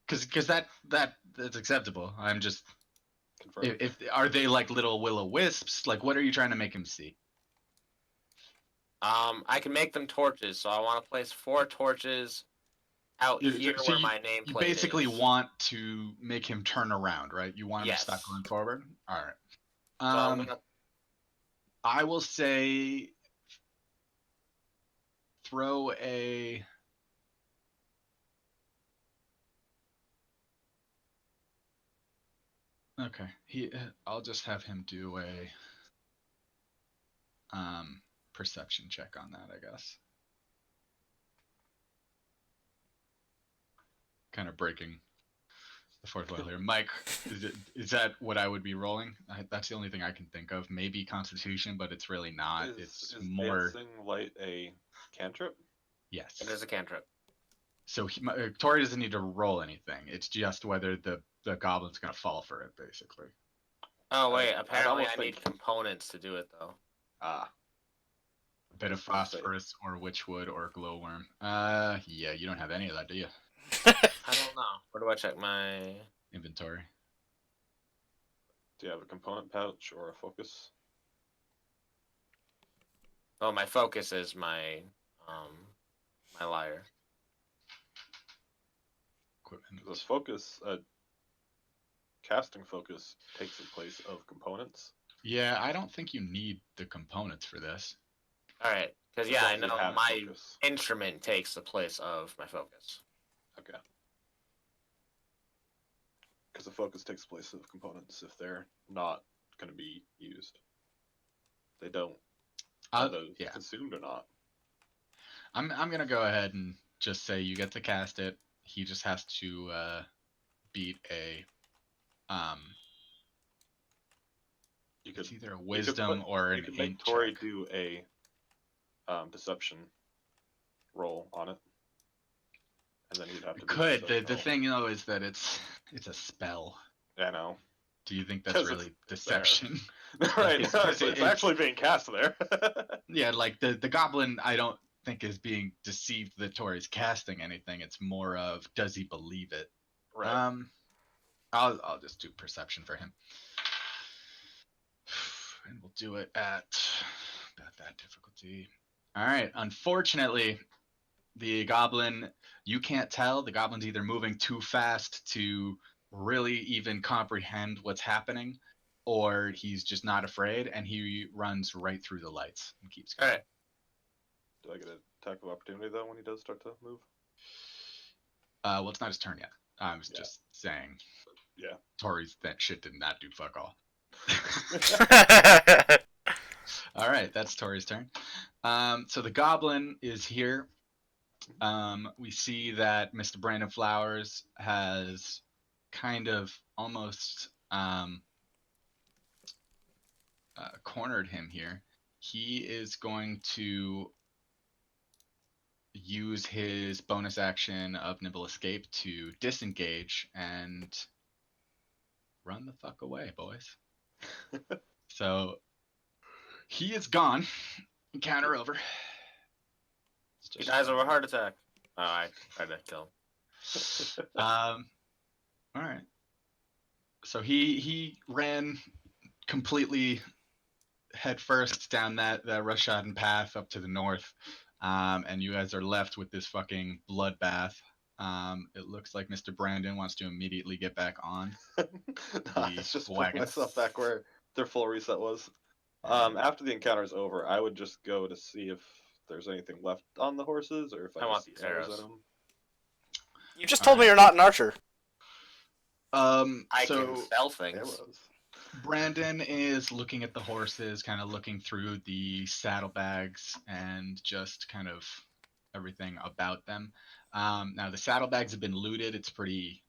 Because that's acceptable. I'm just Confirmed. if are they like little will-o-wisps? Like what are you trying to make him see? I can make them torches, so I want to place 4 torches out here So where my nameplate is. You basically want to make him turn around, right? You want him to stop Yes. going forward. All right. So I'm gonna... I will say throw a. Okay. I'll just have him do a perception check on that, I guess. Kind of breaking the fourth wall here. Mike, is that what I would be rolling? That's the only thing I can think of. Maybe Constitution, but it's really not. It's more. Dancing Light a cantrip? Yes. It is a cantrip. So Tory doesn't need to roll anything. It's just whether the goblin's gonna fall for it, basically. Oh wait, I'd apparently almost I think- need components to do it though. Ah. A bit of phosphorus or witchwood or glowworm. Yeah, you don't have any of that, do you? I don't know. Where do I check my Inventory. Do you have a component pouch or a focus? Oh, my focus is my my lyre. Equipment. The focus, casting focus takes the place of components. Yeah, I don't think you need the components for this. Alright, because As yeah, long I as you know have my focus. instrument takes the place of my focus. Okay. Because the focus takes place of components if they're not going to be used. They don't. Are those Yeah. consumed or not? I'm gonna go ahead and just say you get to cast it. He just has to beat a You could it's either a you could wisdom or you an could make int Tory check. do a deception roll on it, and then he'd have to. It could. The thing though is that it's a spell. I know. Do you think that's 'Cause really it's there. deception? Right. It's- So it's- it's actually being cast there. Yeah, like the goblin, I don't think is being deceived that Tory's casting anything. It's more of does he believe it? Right. I'll just do perception for him, and we'll do it at about that difficulty. All right. Unfortunately, the goblin, you can't tell. The goblin's either moving too fast to really even comprehend what's happening, or he's just not afraid and he runs right through the lights and keeps going. All right. Do I get an attack of opportunity though when he does start to move? Well, it's not his turn yet. I was Yeah. just saying. Yeah. Tory's that shit did not do fuck all. All right, that's Tory's turn. So the goblin is here. We see that Mr. Brandon Flowers has kind of almost cornered him here. He is going to use his bonus action of Nimble Escape to disengage and run the fuck away, boys. So he is gone. Encounter over. He dies of a heart attack. Oh, I tried to kill him. All right. So he ran completely headfirst down that Rushodden path up to the north, and you guys are left with this fucking bloodbath. It looks like Mr. Brandon wants to immediately get back on. Nah, it's just putting wagon. myself back where their full reset was. After the encounter is over, I would just go to see if there's anything left on the horses, or if I, I want just these see arrows arrows. in them. You just told me you're not an archer. I So can sell things. Arrows. Brandon is looking at the horses, kind of looking through the saddlebags and just kind of everything about them. Now the saddlebags have been looted. It's pretty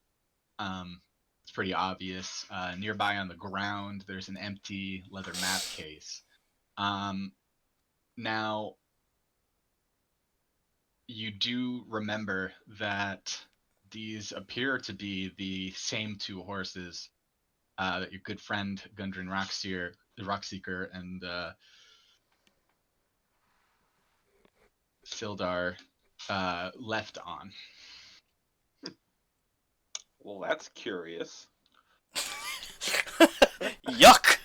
obvious. Nearby on the ground, there's an empty leather map case. Now you do remember that these appear to be the same two horses that your good friend Gundren Rockseeker and Sildar left on. Well, that's curious. Yuck!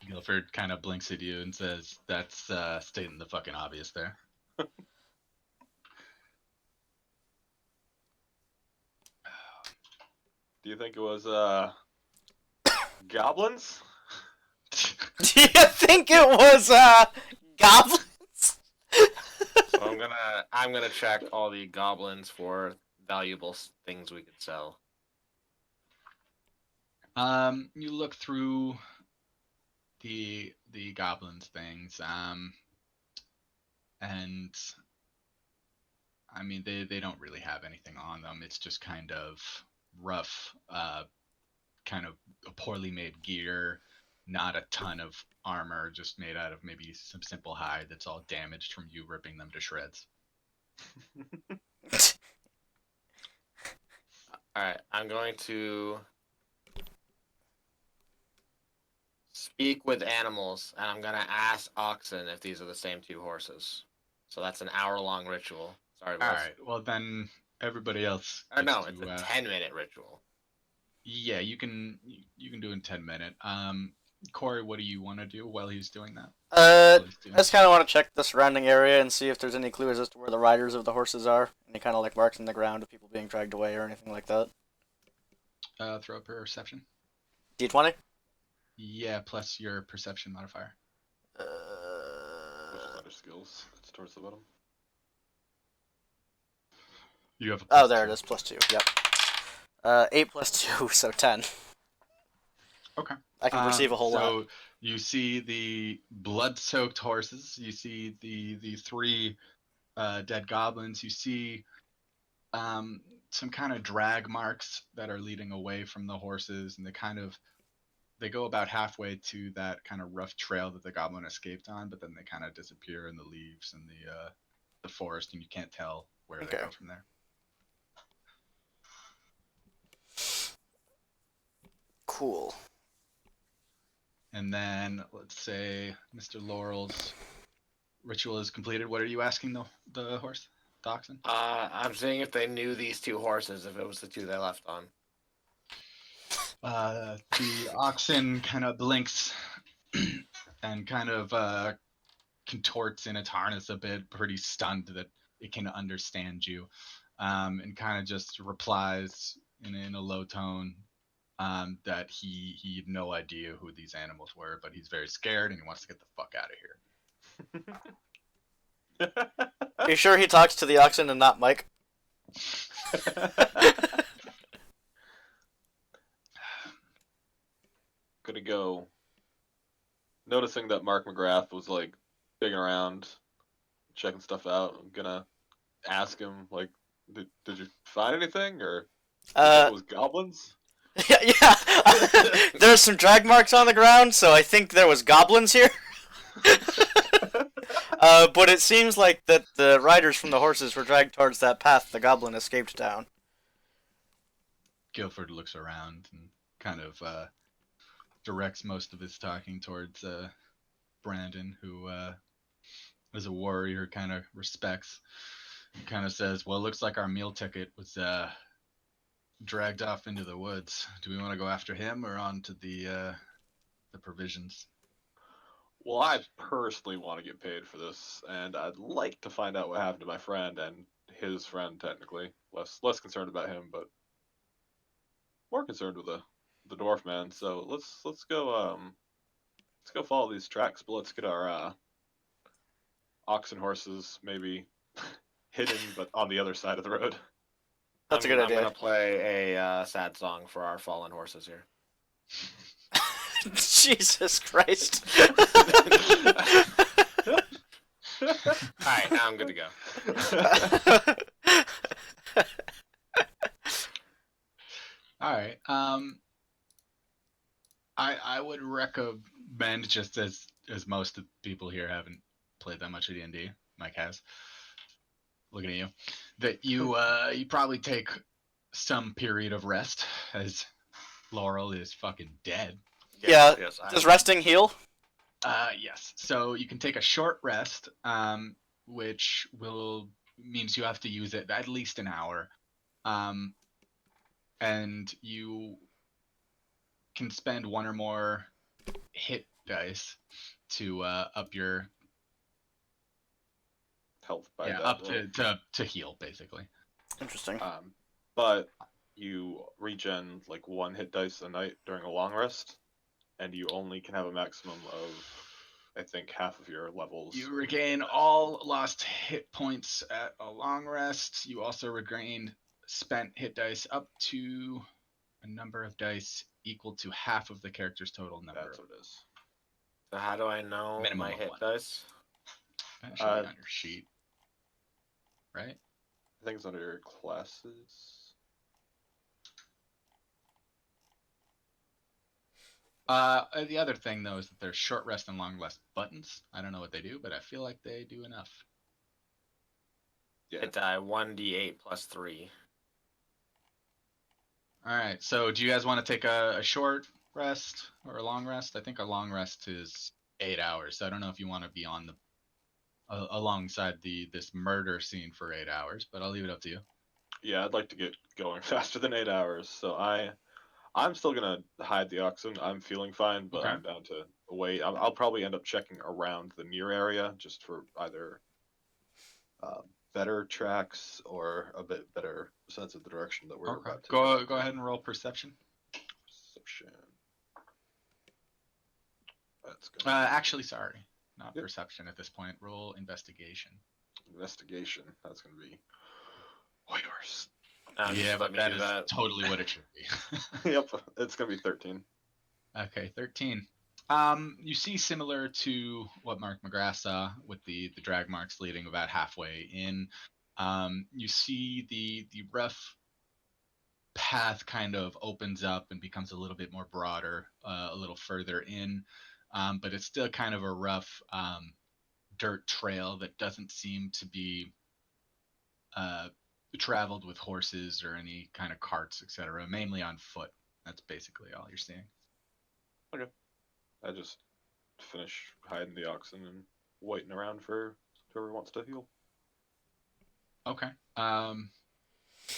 Guilford kind of blinks at you and says, "That's stating the fucking obvious there." Do you think it was goblins? Do you think it was goblins? So I'm gonna check all the goblins for valuable things we could sell. You look through the goblins things, and I mean they don't really have anything on them. It's just kind of rough, kind of poorly made gear, not a ton of armor, just made out of maybe some simple hide that's all damaged from you ripping them to shreds. Alright, I'm going to speak with animals, and I'm gonna ask oxen if these are the same two horses. So that's an hour-long ritual. Sorry, boys. All right, well then everybody else. Or no, gets it's to, a 10-minute ritual. Yeah, you can do in 10-minute. Corey, what do you want to do while he's doing that? I While he's doing just kind of want to check the surrounding area and see if there's any clues as to where the riders of the horses are. Any kind of like marks in the ground of people being dragged away or anything like that. Throw a perception. D20? Yeah, plus your perception modifier. Which letter skills? It's towards the bottom. You have a Oh, there it is, +2. Yep. 8 + 2, so 10. Okay. I can perceive a whole lot. So you see the blood-soaked horses. You see the three dead goblins. You see some kind of drag marks that are leading away from the horses, and they go about halfway to that kind of rough trail that the goblin escaped on, but then they kind of disappear in the leaves and the forest, and you can't tell where Okay. they go from there. Cool. And then let's say Mr. Laurel's ritual is completed. What are you asking the horse, the oxen? I'm seeing if they knew these two horses, if it was the two they left on. The oxen kind of blinks and kind of contorts in its harness a bit, pretty stunned that it can understand you, and kind of just replies in a low tone that he had no idea who these animals were, but he's very scared and he wants to get the fuck out of here. Are you sure he talks to the oxen and not Mike? Gonna go. Noticing that Mark McGrath was like digging around, checking stuff out. I'm gonna ask him like, did you find anything, or you think it was goblins? Yeah. There's some drag marks on the ground, so I think there was goblins here. But it seems like that the riders from the horses were dragged towards that path the goblin escaped down. Guilford looks around and kind of directs most of his talking towards Brandon, who is a warrior, kind of respects. Kind of says, well, looks like our meal ticket was dragged off into the woods. Do we want to go after him or on to the provisions? Well, I personally want to get paid for this, and I'd like to find out what happened to my friend and his friend. Technically, less concerned about him, but more concerned with the dwarf man. So let's go follow these tracks, but let's get our ox and horses maybe hidden, but on the other side of the road. That's a good idea. I'm gonna play a sad song for our fallen horses here. Jesus Christ. Alright, now I'm good to go. All right. I would recommend, just as most of the people here haven't played that much of D&D, Mike has. Looking at you, that you probably take some period of rest, as Laurel is fucking dead. Yeah, Yes, does resting heal? Yes. So you can take a short rest, which means you have to use it at least an hour, and you can spend one or more hit dice to up your Health by that. up to heal, basically. Interesting. But you regen like one hit dice a night during a long rest, and you only can have a maximum of, I think, half of your levels. You regain all lost hit points at a long rest. You also regain spent hit dice up to a number of dice equal to half of the character's total number. That's what it is. So how do I know Minimum my of hit one. dice? Actually, on your sheet, right? I think it's under your classes. The other thing though is that there's short rest and long rest buttons. I don't know what they do, but I feel like they do enough. Yeah. Hit die 1d8 plus 3. All right. So do you guys want to take a short rest or a long rest? I think a long rest is 8 hours. So I don't know if you want to be on the alongside this murder scene for 8 hours, but I'll leave it up to you. Yeah, I'd like to get going faster than 8 hours. So I'm still gonna hide the oxen. I'm feeling fine, but Okay. I'm down to wait. I'll probably end up checking around the near area just for either better tracks or a bit better sense of the direction that we're Okay. about to Go ahead and roll perception. Perception. That's good. Actually, sorry, not Yep. perception at this point. Roll investigation. Investigation. That's gonna be way worse. Yeah, Just let but me that do is that. totally what it should be. Yep, it's gonna be 13. Okay, 13. You see, similar to what Mark McGrath saw with the drag marks leading about halfway in, you see the rough path kind of opens up and becomes a little bit more broader a little further in, but it's still kind of a rough dirt trail that doesn't seem to be traveled with horses or any kind of carts, etc. Mainly on foot. That's basically all you're seeing. I just finish hiding the oxen and waiting around for whoever wants to heal. Okay. Why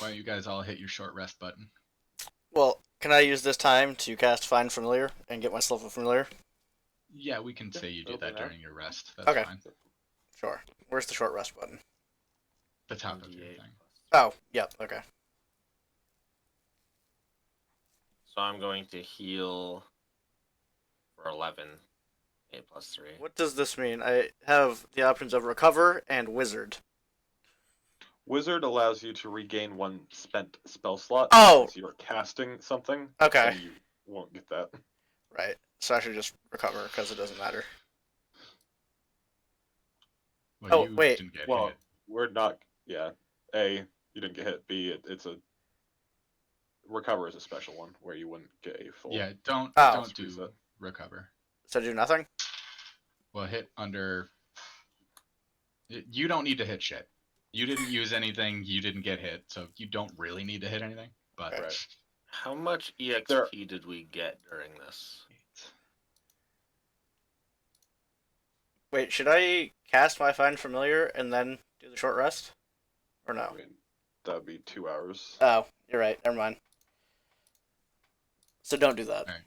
don't you guys all hit your short rest button? Well, can I use this time to cast Find Familiar and get myself a familiar? Yeah, we can say you do open that now. during your rest. That's Okay. fine. Sure. Where's the short rest button? The top of your 1d8 thing. Oh, yep, okay. So I'm going to heal for 11. 8 plus 3. What does this mean? I have the options of Recover and Wizard. Wizard allows you to regain one spent spell slot. Oh! Since you're casting something. Okay. And you won't get that. Right. So I should just Recover, because it doesn't matter. Well, Oh, you wait. didn't get Well, hit. we're not. Yeah. A, you didn't get hit. B, it's a recover is a special one where you wouldn't get a full. Yeah, don't do reset. recover. So do nothing? Well, hit under. You don't need to hit shit. You didn't use anything. You didn't get hit, so you don't really need to hit anything. But Right. How much EXP There- did we get during this? Wait, should I cast my Find Familiar and then do the short rest? Or I no? mean, that would be 2 hours. Oh, you're right. Never mind. So don't do that. Alright.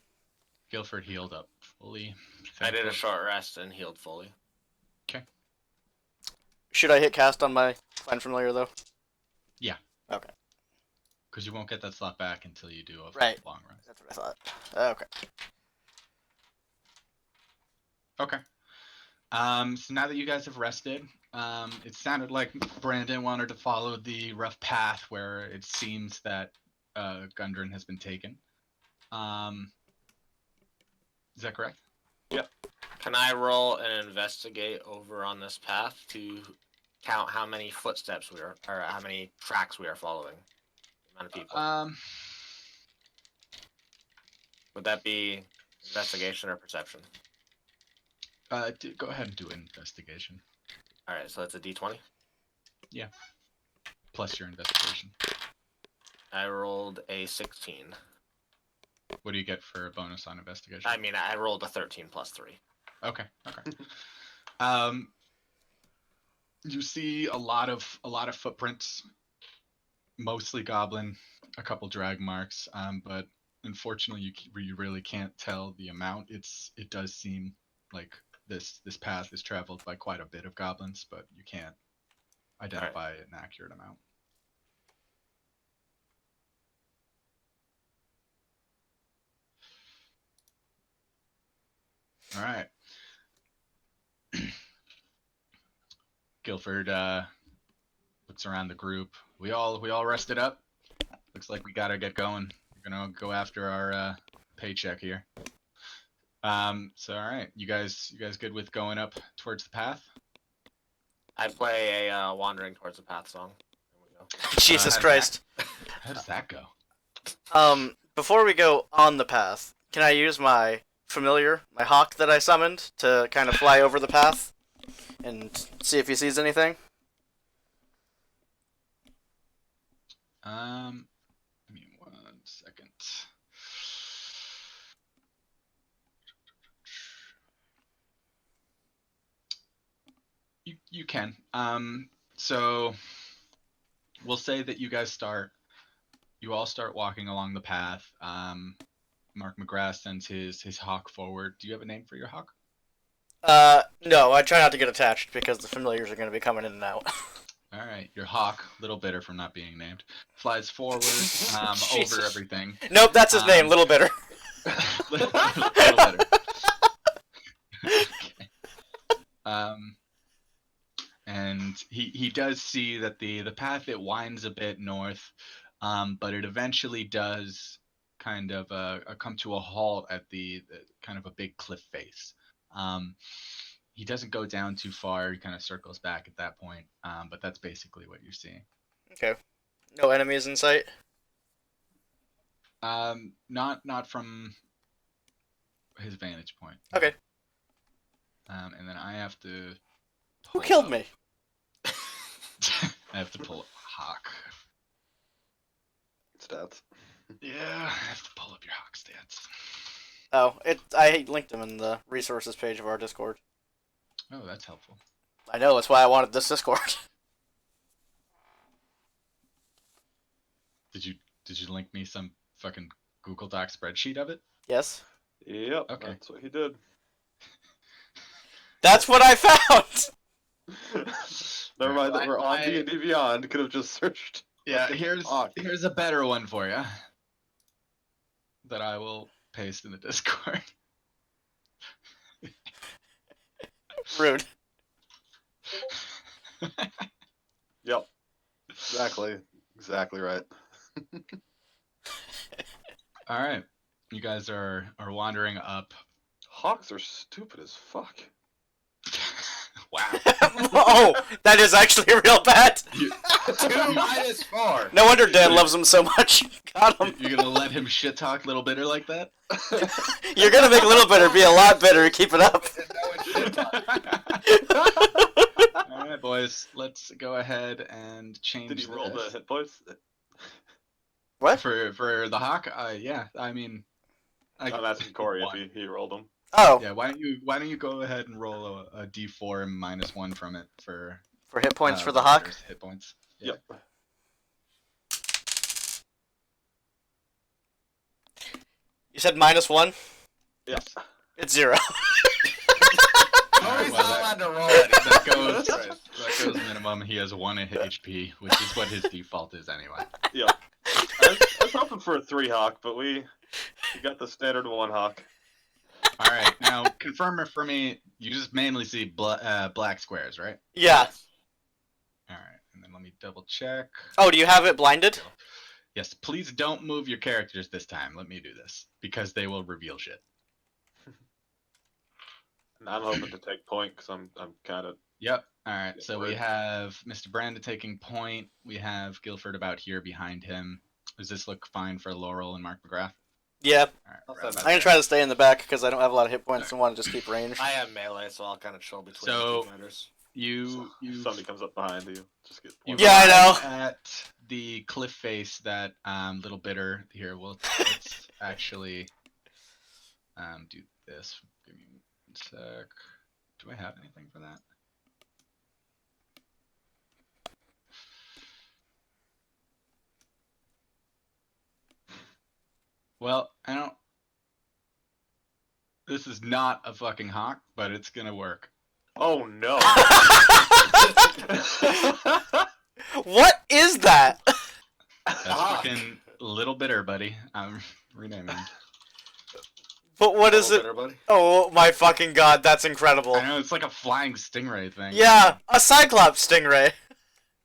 Guilford healed up fully. I did a thankfully. short rest and healed fully. Should I hit cast on my Find Familiar, though? Yeah. Okay. Because you won't get that slot back until you do a Right. long rest. That's what I thought. Okay. Okay. So now that you guys have rested, it sounded like Brandon wanted to follow the rough path where it seems that Gundren has been taken. Is that correct? Can I roll and investigate over on this path to count how many footsteps we are, or how many tracks we are following? The amount of people. Would that be investigation or perception? Go ahead and do an investigation. All right, so it's a D20. Plus your investigation. I rolled a 16. What do you get for a bonus on investigation? I mean, I rolled a 13 plus 3. Okay. You see a lot of footprints, mostly goblin, a couple drag marks, but unfortunately you really can't tell the amount. It does seem like this path is traveled by quite a bit of goblins, but you can't identify an accurate amount. All right. Guilford looks around the group. We all rested up. Looks like we gotta get going. We're gonna go after our paycheck here. So all right, you guys good with going up towards the path? I play a Wandering Towards the Path song. There we go. Jesus how's Christ. How does that go? Before we go on the path, can I use my familiar, my hawk that I summoned, to kind of fly over the path and see if he sees anything? Give me 1 second. You can. So we'll say that you all start walking along the path. Mark McGrath sends his hawk forward. Do you have a name for your hawk? No, I try not to get attached because the familiars are going to be coming in and out. All right, your hawk, little bitter from not being named, flies forward over Jesus. everything. Nope, that's his name, Little Bitter. Little bitter. Okay. And he does see that the path, it winds a bit north, but it eventually does kind of come to a halt at the kind of a big cliff face. He doesn't go down too far. He kind of circles back at that point, but that's basically what you're seeing. Okay. No enemies in sight? Not from his vantage point. Okay. And then I have to Who pull killed up- me? I have to pull up Hawk. Stats. Yeah, I have to pull up your Hawk stats. Oh, I linked him in the resources page of our Discord. Oh, that's helpful. I know, that's why I wanted this Discord. Did you link me some fucking Google Doc spreadsheet of it? Yes? Yep, Okay. that's what he did. That's what I found! Never mind that I- we're on I- D&D Beyond. Could have just searched. Yeah, fucking here's Hawk. a better one for you that I will paste in the Discord. Rude. Yep. Exactly right. All right, you guys are wandering up. Hawks are stupid as fuck. Wow. Oh, that is actually a real bet. 2 minus 4. No wonder Dan loves him so much. Got him. You're gonna let him shit talk Little Bitter like that? You're gonna make Little Bitter be a lot better. Keep it up. All right, boys, let's go ahead and change. Did he roll the this. hit points? What? For the Hawk? Yeah, I mean, I'm asking Corey one. if he rolled them. Oh, Yeah, why don't you go ahead and roll a d4 and minus 1 from it for for hit points for the Little Hawk? Bitter's hit points. Yeah. Yep. You said -1? Yes. It's 0. Tory's well, not that- allowed to roll anything. That goes minimum. He has 1 HP, which is what his default is anyway. Yep. I was hoping for a 3 Hawk, but we got the standard 1 Hawk. All right, now confirm it for me. You just mainly see black squares, right? Yeah. All right, and then let me double check. Oh, do you have it blinded? Yes, please don't move your characters this time. Let me do this because they will reveal shit. And I'm hoping to take point because I'm kind of. Yep. All right. Yeah, So we right. have Mr. Brandon taking point. We have Guilford about here behind him. Does this look fine for Laurel and Mark McGrath? Yeah. All right. Also, right. I'm gonna try to stay in the back because I don't have a lot of hit points and want to just keep range. I have melee, so I'll kind of chill between So- the two fighters. You If somebody comes up behind you, just get. you one. Yeah, I know. arrive at the cliff face that Little Bitter here. Let's actually do this. Give me 1 sec. Do I have anything for that? Well, I don't. This is not a fucking hawk, but it's gonna work. Oh no! What is that? That's Hawk. fucking Little Bitter, buddy. I'm renaming. But what is it? Better, buddy. Oh my fucking god, that's incredible. I know it's like a flying stingray thing. Yeah, a Cyclops stingray.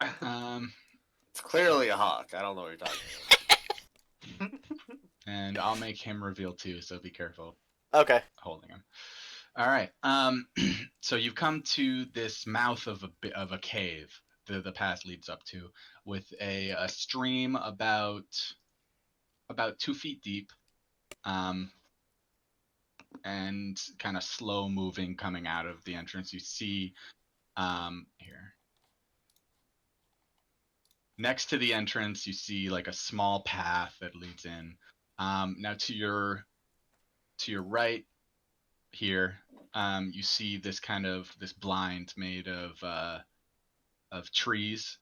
It's clearly a hawk. I don't know what you're talking about. And I'll make him reveal too, so be careful Okay. holding him. All right. So you've come to this mouth of a cave. The path leads up to with a stream about 2 feet deep, and kind of slow moving coming out of the entrance. You see here next to the entrance, you see like a small path that leads in. Now to your right here, you see this this blind made of trees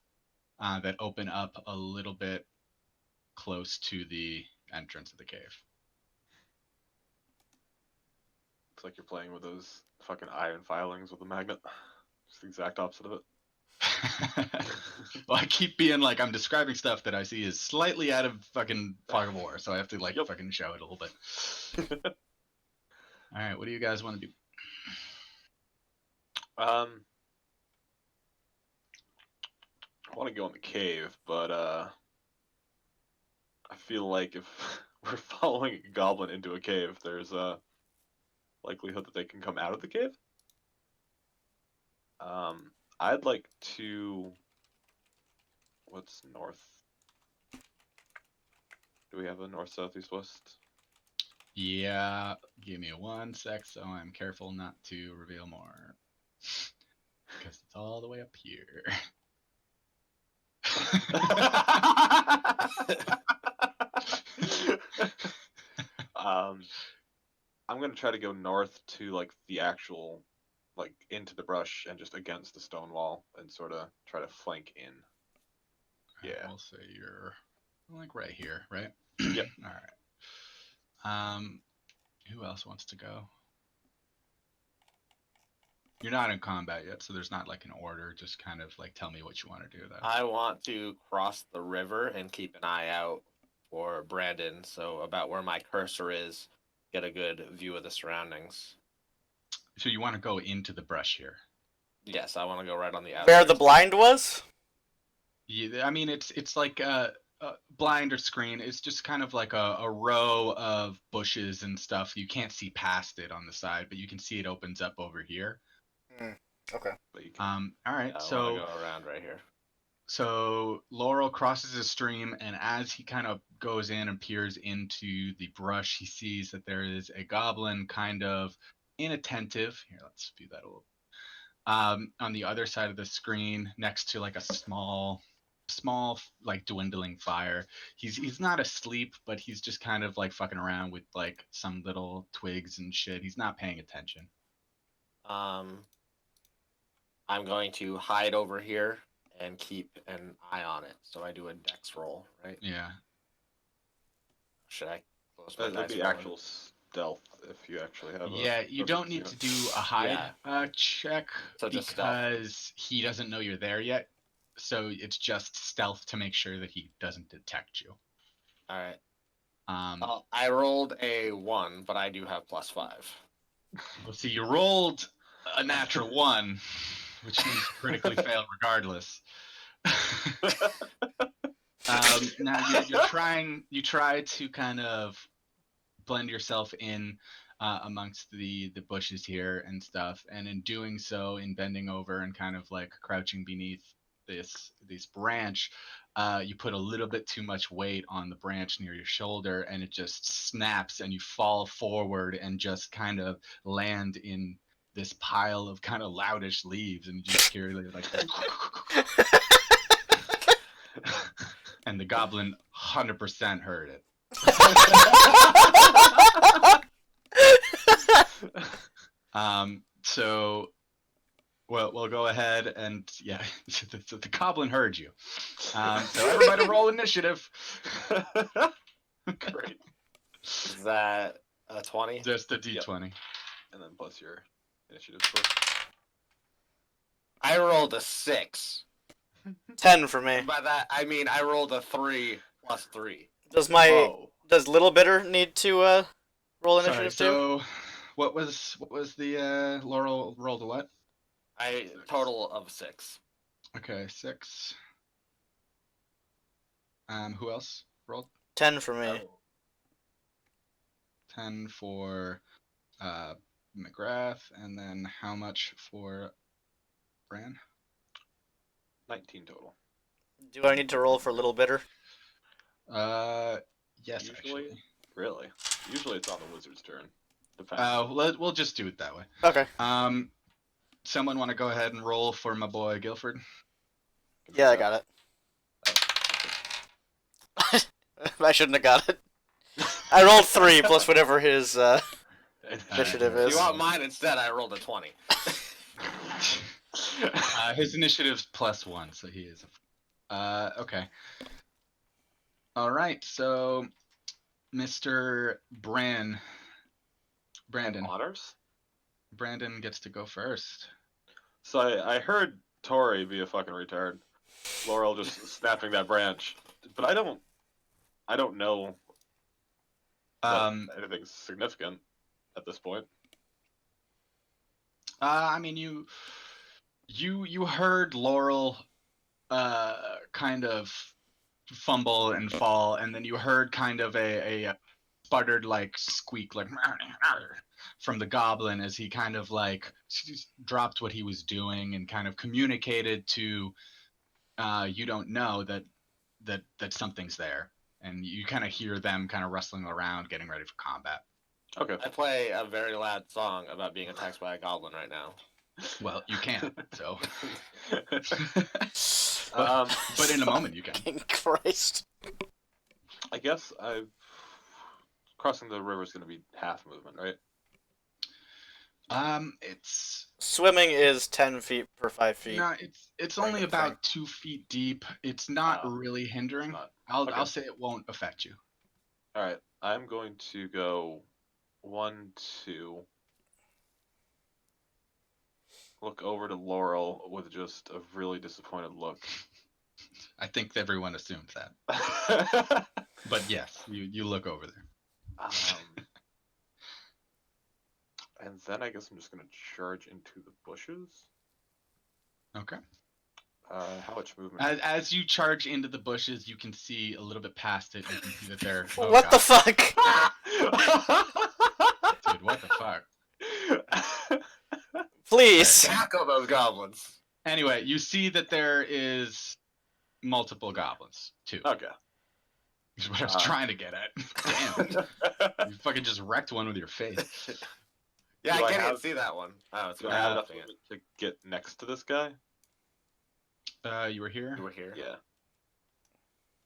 that open up a little bit close to the entrance of the cave. Looks like you're playing with those fucking iron filings with a magnet. Just the exact opposite of it. Well, I keep being like I'm describing stuff that I see is slightly out of fucking Fog of War, so I have to like Yep. fucking show it a little bit. All right, what do you guys want to do? I want to go in the cave, but I feel like if we're following a goblin into a cave, there's a likelihood that they can come out of the cave. I'd like to. What's north? Do we have a north, south, east, west? Yeah, give me 1 sec, so I'm careful not to reveal more. Because it's all the way up here. I'm gonna try to go north to like the actual, like into the brush and just against the stone wall and sort of try to flank in. Yeah. We'll say you're like right here, right? Yep. All right. Who else wants to go? You're not in combat yet, so there's not like an order. Just kind of like tell me what you want to do though. I want to cross the river and keep an eye out for Brandon. So about where my cursor is, get a good view of the surroundings. So you want to go into the brush here? Yes, I want to go right on the outside. Where the blind was? Yeah, I mean it's like a blind or screen. It's just kind of like a row of bushes and stuff. You can't see past it on the side, but you can see it opens up over here. Okay. But you can, All right. I So want to go around right here. So Laurel crosses a stream, and as he kind of goes in and peers into the brush, he sees that there is a goblin kind of inattentive. Here, let's view that a little. On the other side of the screen, next to like a small like dwindling fire. He's not asleep, but he's just kind of like fucking around with like some little twigs and shit. He's not paying attention. I'm going to hide over here and keep an eye on it. So I do a dex roll, right? Yeah. Should I close my that'd dice be rolling? actual stealth if you actually have. Yeah, you don't need to do a hide check So just stealth. because he doesn't know you're there yet. So it's just stealth to make sure that he doesn't detect you. All right. Well, I rolled a 1, but I do have +5. see, you rolled a natural 1, which means you critically failed regardless. Now you're trying. You try to kind of blend yourself in amongst the bushes here and stuff, and in doing so, in bending over and kind of like crouching beneath this branch, you put a little bit too much weight on the branch near your shoulder, and it just snaps, and you fall forward and just kind of land in this pile of kind of loudish leaves, and you just hear like this. And the goblin 100% heard it. So we'll go ahead and yeah, the goblin heard you. So everybody roll initiative. Great. Is that a 20? Just a d20. And then plus your initiative score. I rolled a 6. 10 for me. By that, I mean I rolled a 3 plus 3. Does Little Bitter need to roll initiative too? So what was the Laurel rolled a what? I total of 6. Okay, 6. Who else rolled? 10 for me. 10 for McGrath, and then how much for Bran? 19 total. Do I need to roll for Little Bitter? Yes, Usually, actually. really. Usually it's on the wizard's turn. Depends. We'll just do it that way. Okay. Someone want to go ahead and roll for my boy Guilford? Yeah, I got it. I shouldn't have got it. I rolled 3 plus whatever his initiative If is. you want mine instead, I rolled a 20. His initiative's +1, so he is. Okay. All right, so Mr. Brandon Honors? Brandon gets to go first. So I heard Tory be a fucking retard. Laurel just snapping that branch, but I don't know anything significant at this point. I mean, you heard Laurel kind of fumble and fall, and then you heard kind of a sputtered like squeak like from the goblin as he kind of like dropped what he was doing and kind of communicated to you don't know that something's there, and you kind of hear them kind of rustling around getting ready for combat. Okay. I play a very loud song about being attacked by a goblin right now. Well, you can. So, Um, but in a moment you can. Fucking Christ. I guess crossing the river is going to be half movement, right? It's Swimming is 10 feet per 5 feet. no, it's Right, only I about think. 2 feet deep. It's not Oh, really hindering. not. I'll Okay. say it won't affect you. All right. I'm going to go 1, 2. Look over to Laurel with just a really disappointed look. I think everyone assumed that. But yes, you look over there. And then I guess I'm just going to charge into the bushes. Okay. How much movement? As you charge into the bushes, you can see a little bit past it. You can see that they're. Oh, What the God. fuck? Dude, what the fuck? Please. Tackle those goblins. Anyway, you see that there is multiple goblins too. Okay. Is what I was trying to get at. Damn, you fucking just wrecked one with your face. Yeah, Do I I can't even have- see that one. Oh, it's Do I going have to enough movement to get next to this guy? You were here. You were here. Yeah.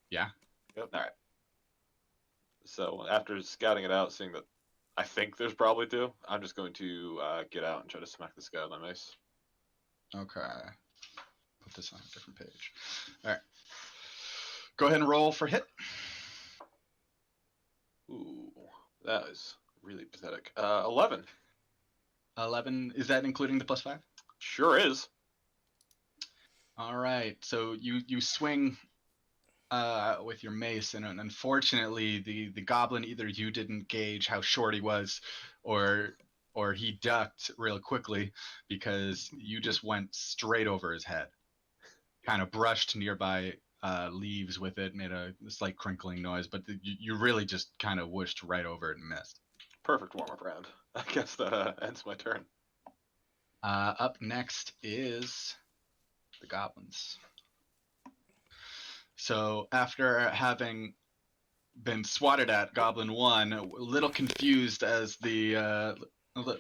Yeah. Yep. All right. So after scouting it out, seeing that I think there's probably 2, I'm just going to get out and try to smack this guy with my mace. Okay. Put this on a different page. All right. Go ahead and roll for hit. Ooh, that is really pathetic. 11. 11. Is that including the +5? Sure is. All right. So you swing with your mace, and unfortunately, the goblin, either you didn't gauge how short he was, or he ducked real quickly because you just went straight over his head. Kind of brushed nearby leaves with it, made a slight crinkling noise, but you really just kind of whooshed right over it and missed. Perfect warm-up round. I guess that ends my turn. Up next is the goblins. So after having been swatted at, Goblin 1, a little confused as a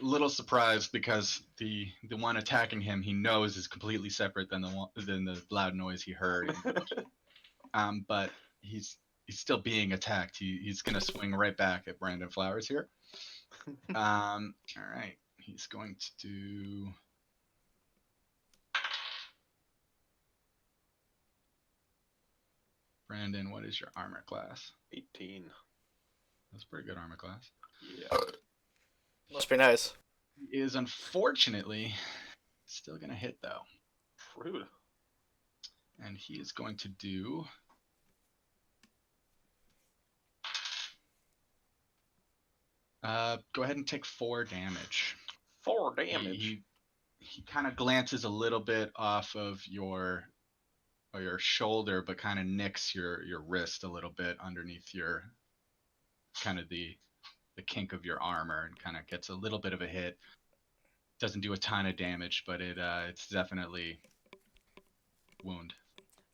little surprised because the one attacking him he knows is completely separate than the loud noise he heard. But he's still being attacked. He's gonna swing right back at Brandon Flowers here. All right, he's going to do. Brandon, what is your armor class? 18. That's a pretty good armor class. Yeah. Must be nice. He is unfortunately still gonna hit though, Rude. and he is going to do. Go ahead and take 4 damage. 4 damage. He kind of glances a little bit off of your shoulder, but kind of nicks your wrist a little bit underneath your kind of the kink of your armor, and kind of gets a little bit of a hit. Doesn't do a ton of damage, but it's definitely wound.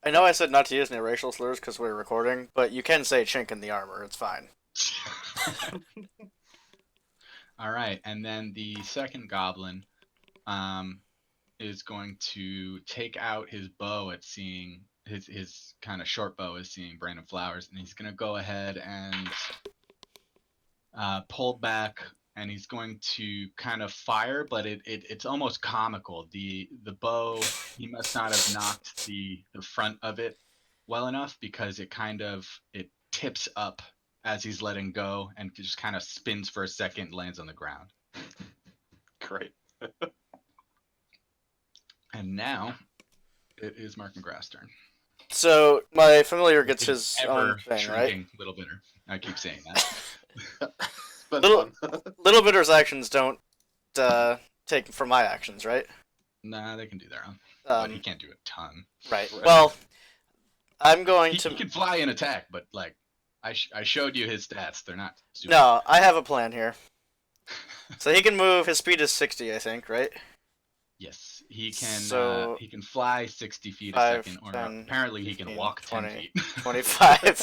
I know I said not to use any racial slurs because we're recording, but you can say chink in the armor. It's fine. All right, and then the second goblin is going to take out his bow at seeing his kind of short bow is seeing Brandon Flowers, and he's going to go ahead and pull back, and he's going to kind of fire, but it's almost comical. The bow, he must not have knocked the front of it well enough, because it tips up as he's letting go and just kind of spins for a second and lands on the ground. Great. And now it is Mark McGrath's turn. So my familiar gets his Ever own thing, right? shrinking Little Bitter. I keep saying that. But Little- fun. Little Bitter's actions don't take from my actions, right? Nah, they can do their own. But he Um, can't do a ton. right. Right. Well, I'm going He to. can fly and attack, but like I showed you his stats. They're not super. No, I have a plan here. So he can move. His speed is 60, I think, right? Yes, he can. So- He can fly 60 feet a 5, second, or 10, apparently he can 15, walk 10 20. feet. 25,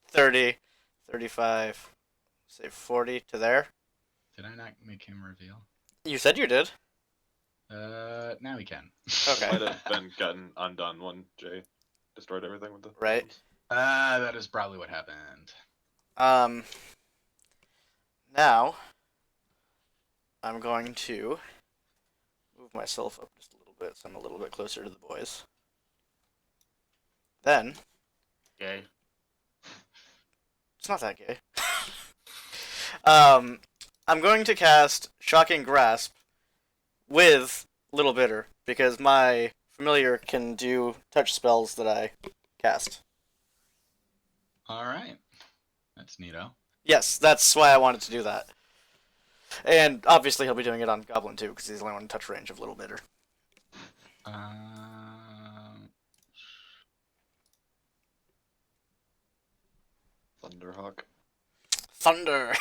30, 35, say 40 to there. Did I not make him reveal? You said you did. Now he can. Okay. Might have been gotten undone when Jay destroyed everything with the Right. weapons. That is probably what happened. Now I'm going to move myself up just a little bit so I'm a little bit closer to the boys. Then, Okay. it's not that gay. I'm going to cast Shocking Grasp with Little Bitter because my familiar can do touch spells that I cast. All right. That's neato. Yes, that's why I wanted to do that. And obviously he'll be doing it on Goblin too because he's the only one in touch range of Little Bitter. Thunderhawk. Thunder.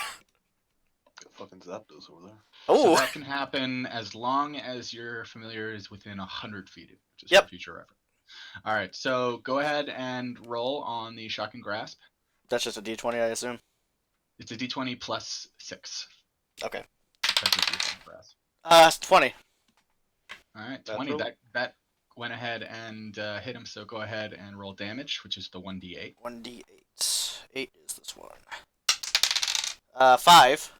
Got fucking Zapdos over there. So Oh, that can happen as long as your familiar is within 100 feet, which is Yep. for future reference. All right, so go ahead and roll on the Shocking Grasp. that's just a D20, I assume. It's a D20 plus 6. Okay. That's what your Shocking Grasp. 20. All right, That's 20. roll. That went ahead and hit him. So go ahead and roll damage, which is the 1d8. 1d8. 8 is this one. 5.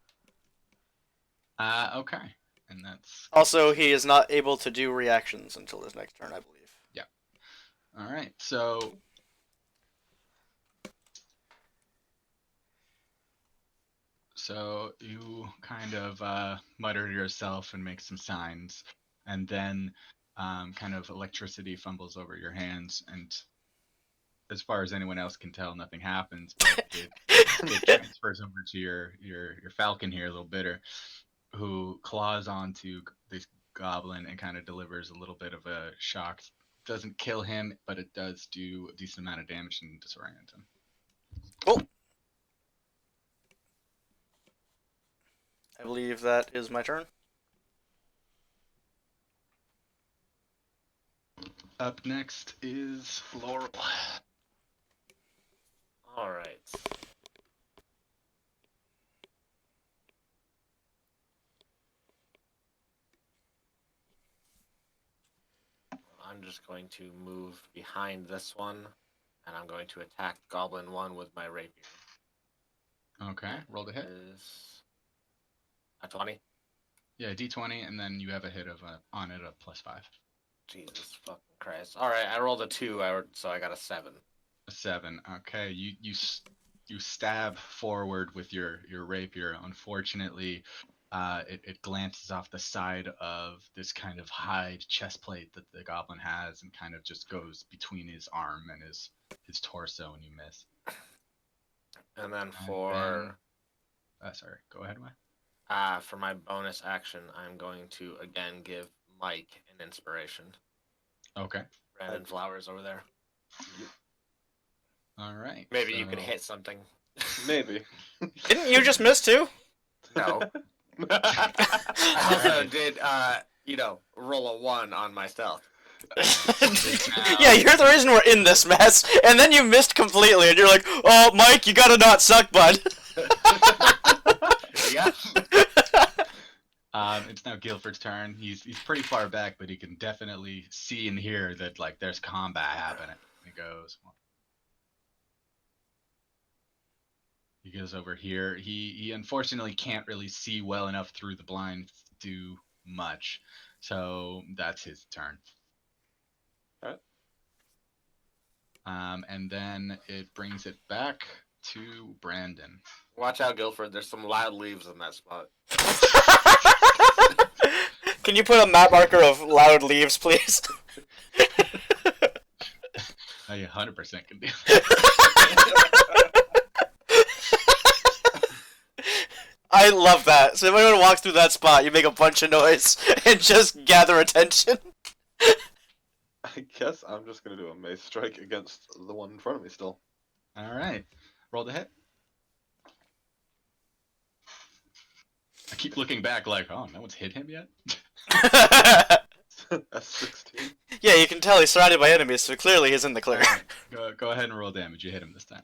Okay, and that's Also, he is not able to do reactions until his next turn, I believe. all right. So you kind of mutter to yourself and make some signs, and then kind of electricity fumbles over your hands, and as far as anyone else can tell, nothing happens. But it transfers over to your falcon here, a Little Bitter, who claws onto this goblin and kind of delivers a little bit of a shock. Doesn't kill him, but it does do a decent amount of damage and disorient him. Cool. I believe that is my turn. Up next is Laurel. All right. I'm just going to move behind this one, and I'm going to attack Goblin 1 with my rapier. Okay, roll the hit. Is a 20. Yeah, D20, and then you have a hit of on it of +5. Jesus fucking Christ! All right, I rolled a 2, so I got a 7. A 7. Okay, you stab forward with your rapier. Unfortunately, it glances off the side of this kind of hide chest plate that the goblin has, and kind of just goes between his arm and his torso, and you miss. And then Sorry, go ahead, Why? for my bonus action, I'm going to again give Mike an inspiration. Okay. Brandon Flowers over there. All right. Maybe you can hit something. Maybe. Didn't you just miss too? No. I also did, roll a 1 on my stealth. Yeah, you're the reason we're in this mess, and then you missed completely, and you're like, "Oh, Mike, you gotta not suck, bud." Yeah. It's now Guilford's turn. He's pretty far back, but he can definitely see and hear that like there's combat happening. He goes over here. He unfortunately can't really see well enough through the blinds to do much, so that's his turn. Alright. And then it brings it back to Brandon. Watch out, Guilford. There's some loud leaves in that spot. Can you put a map marker of loud leaves, please? Oh, you 100% can do. I love that. So if anyone walks through that spot, you make a bunch of noise and just gather attention. I guess I'm just gonna do a mace strike against the one in front of me still. All right, roll the hit. I keep looking back like, oh, no one's hit him yet? That's 16. Yeah, you can tell he's surrounded by enemies, so clearly he's in the clear. Go ahead and roll damage. You hit him this time.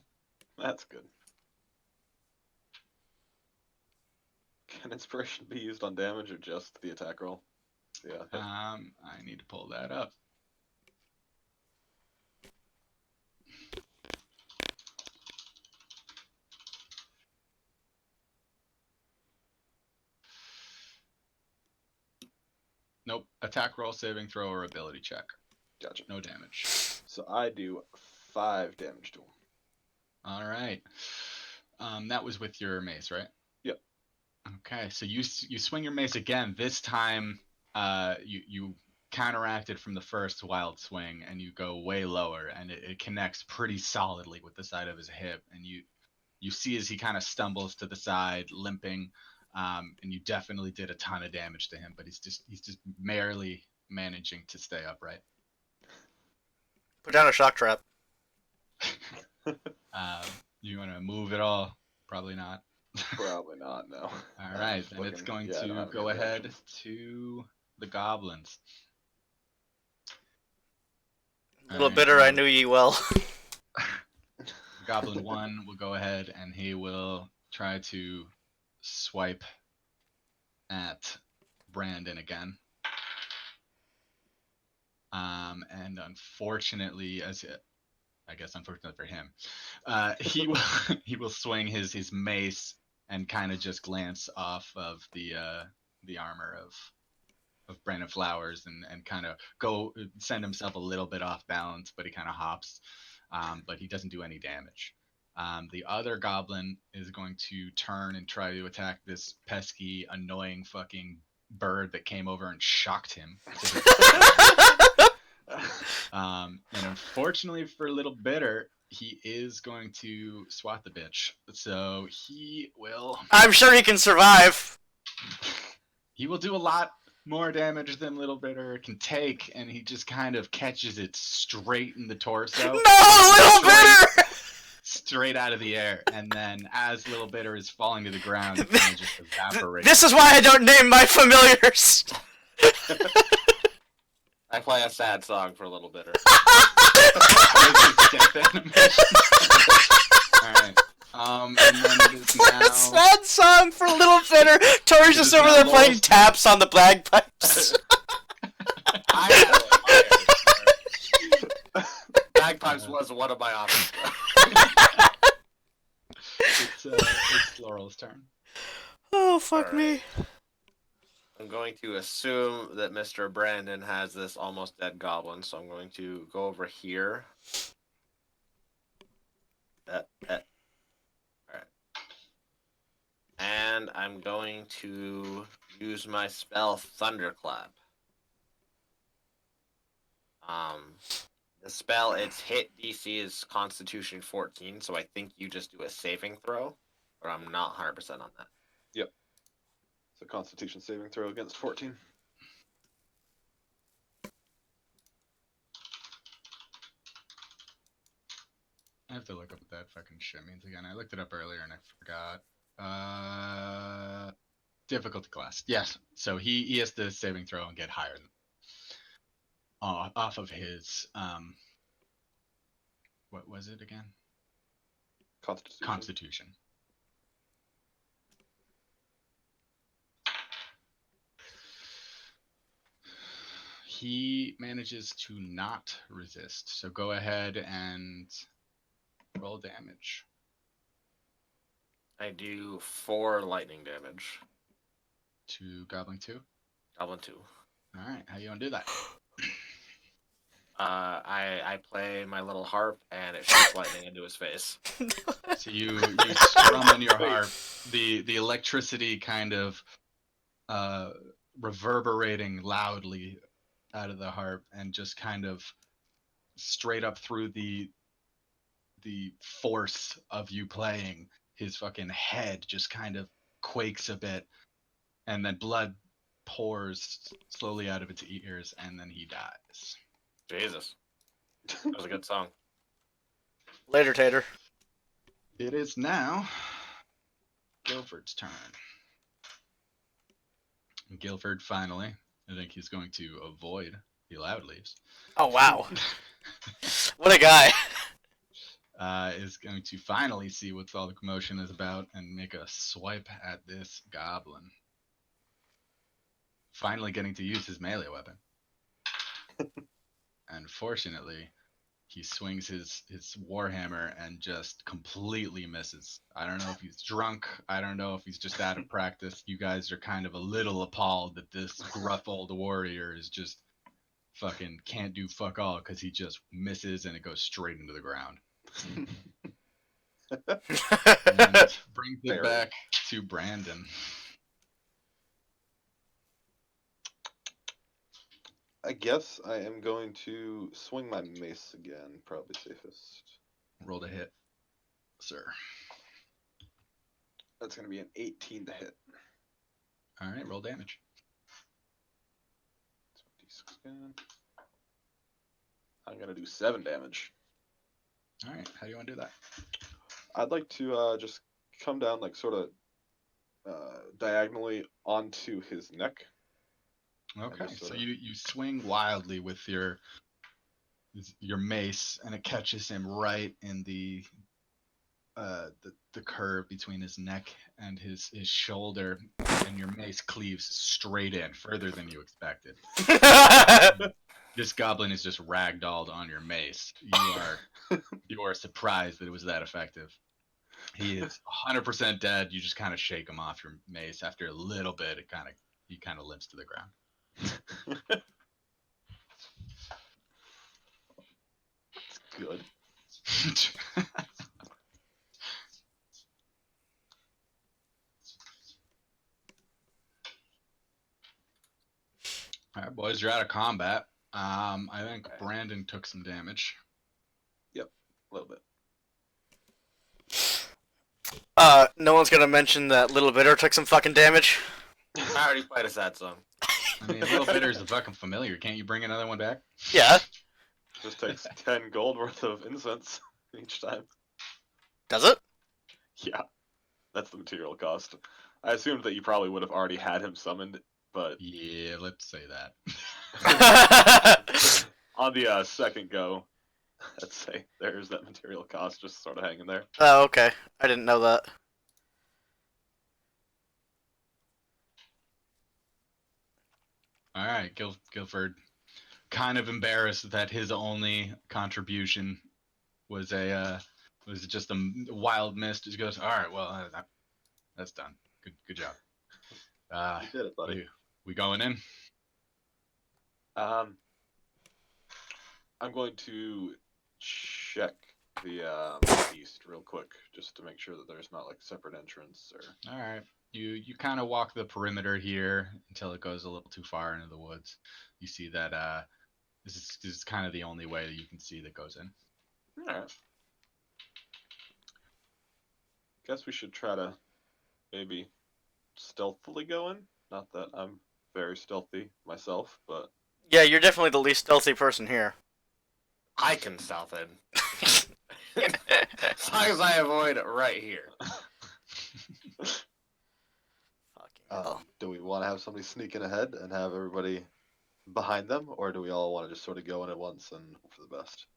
That's good. Can inspiration be used on damage or just the attack roll? Yeah. I need to pull that up. Nope. Attack roll, saving throw, or ability check. Gotcha. No damage. So I do 5 damage to him. All right. That was with your mace, right? Yep. Okay, so you swing your mace again. This time, you counteracted from the first wild swing, and you go way lower, and it connects pretty solidly with the side of his hip, and you see as he kind of stumbles to the side, limping, and you definitely did a ton of damage to him, but he's just merely managing to stay upright. Put down a shock trap. You want to move at all? Probably not. Probably not, no. All right, then it's going to go ahead to the goblins. Little Alright, bitter, I knew ye well. Goblin 1 will go ahead and he will try to swipe at Brandon again. And unfortunately, I guess unfortunately for him, he will swing his mace and kind of just glance off of the armor of Brandon Flowers and kind of send himself a little bit off balance, but he kind of hops, but he doesn't do any damage. The other goblin is going to turn and try to attack this pesky, annoying fucking bird that came over and shocked him. And unfortunately for Little Bitter, he is going to swat the bitch. So he will. I'm sure he can survive. He will do a lot more damage than Little Bitter can take, and he just kind of catches it straight in the torso. No, Little Bitter! Straight out of the air, and then as Little Bitter is falling to the ground, it kind of just evaporates. This is why I don't name my familiars. I play a sad song for a little bitter. Alright. And then it is now... Sad song for Little Bitter. Tory's just over there playing taps on the bagpipes. Bagpipes was one of my options. It's Laurel's turn. Oh, fuck All me. I'm going to assume that Mr. Brandon has this almost dead goblin, so I'm going to go over here. Alright. And I'm going to use my spell Thunderclap. The spell, its hit DC is Constitution 14, so I think you just do a saving throw, but I'm not 100% on that. Yep. So Constitution saving throw against 14. I have to look up what that fucking shit means again. I looked it up earlier and I forgot. Difficulty class. Yes. So he has to saving throw and get higher than off of his what was it again? Constitution. He manages to not resist. So go ahead and roll damage. I do 4 lightning damage. To Goblin 2? Goblin 2. Alright, how you gonna do that? I play my little harp and it shoots lightning into his face. So you strum on your harp, the electricity kind of reverberating loudly out of the harp and just kind of straight up through the force of you playing, his fucking head just kind of quakes a bit, and then blood pours slowly out of its ears, and then he dies. Jesus. That was a good song. Later, Tater. It is now Guilford's turn. Guilford finally, I think he's going to avoid the loud leaves. Oh, wow. What a guy. Is going to finally see what all the commotion is about and make a swipe at this goblin. finally getting to use his melee weapon. Unfortunately, he swings his warhammer and just completely misses. I don't know if he's drunk. I don't know if he's just out of practice. You guys are kind of a little appalled that this gruff old warrior is just fucking can't do fuck all because he just misses and it goes straight into the ground. And brings it Fair. back to Brandon. I guess I am going to swing my mace again, probably safest. Roll to hit, sir. That's going to be an 18 to hit. All right, roll damage. 26 again. I'm going to do 7 damage. All right, how do you want to do that? I'd like to just come down, like, sort of diagonally onto his neck. Okay, just so sorta- you swing wildly with your mace, and it catches him right in the curve between his neck and his shoulder, and your mace cleaves straight in, further than you expected. This goblin is just ragdolled on your mace. You are surprised that it was that effective. He is 100% dead. You just kind of shake him off your mace. After a little bit, he kind of limps to the ground. It's good. All right, boys, you're out of combat. I think Brandon took some damage. A little bit. No one's gonna mention that Little Bitter took some fucking damage. I already played a sad song. I mean, Little Bitter is a fucking familiar. Can't you bring another one back? Yeah. Just takes 10 gold worth of incense each time. Does it? Yeah, that's the material cost. I assumed that you probably would have already had him summoned, but Yeah, let's say that. on the second go, I'd say there's that material cost just sort of hanging there. Oh, okay. I didn't know that. All right, Guilford, kind of embarrassed that his only contribution was just a wild miss. Just goes, all right, well, that's done. Good job. You did it, buddy. We going in? I'm going to check the east real quick just to make sure that there's not like separate entrance or. All right. You kind of walk the perimeter here until it goes a little too far into the woods. You see that this is kind of the only way that you can see that goes in. All right. Guess we should try to maybe stealthily go in. Not that I'm very stealthy myself, but Yeah, you're definitely the least stealthy person here. I can stealth in. As long as I avoid it right here. Fucking hell. do we want to have somebody sneaking ahead and have everybody behind them, or do we all want to just sort of go in at once and hope for the best?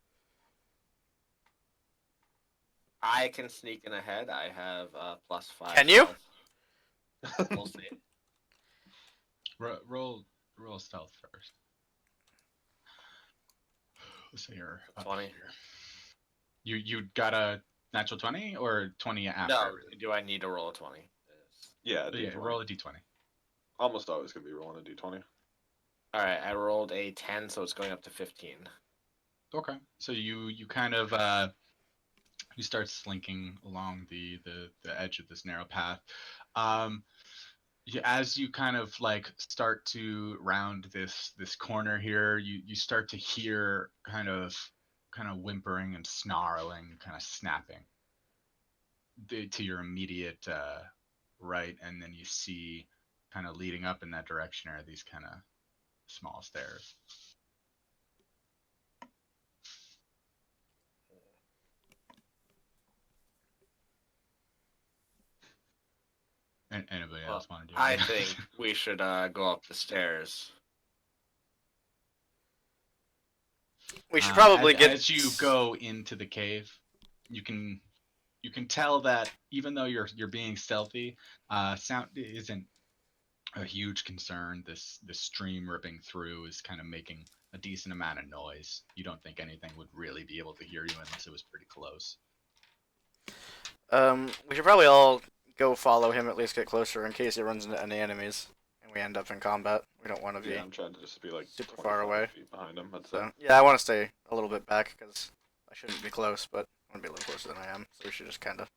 I can sneak in ahead. I have +5. Can you? stealth. We'll see. Roll stealth first. Let's say you're 20. You got a natural 20 or 20 after? No, do I need to roll a 20? Yeah, Yeah, D20. roll a d20. Almost always gonna be rolling a d20. Alright, I rolled a 10, so it's going up to 15. Okay. So you kind of you start slinking along the edge of this narrow path. As you kind of like start to round this corner here, you start to hear kind of whimpering and snarling, kind of snapping to your immediate right, and then you see kind of leading up in that direction are these kind of small stairs. And anybody else want to do it? I think we should go up the stairs. We should probably as you go into the cave, you can tell that even though you're being stealthy, sound isn't a huge concern. This stream ripping through is kind of making a decent amount of noise. You don't think anything would really be able to hear you unless it was pretty close. We should probably all go follow him, at least get closer in case he runs into any enemies and we end up in combat. We don't want to be Yeah, I'm trying to just be like super far away. feet behind him. That's So it. yeah, I want to stay a little bit back because I shouldn't be close, but I want to be a little closer than I am. So we should just kind of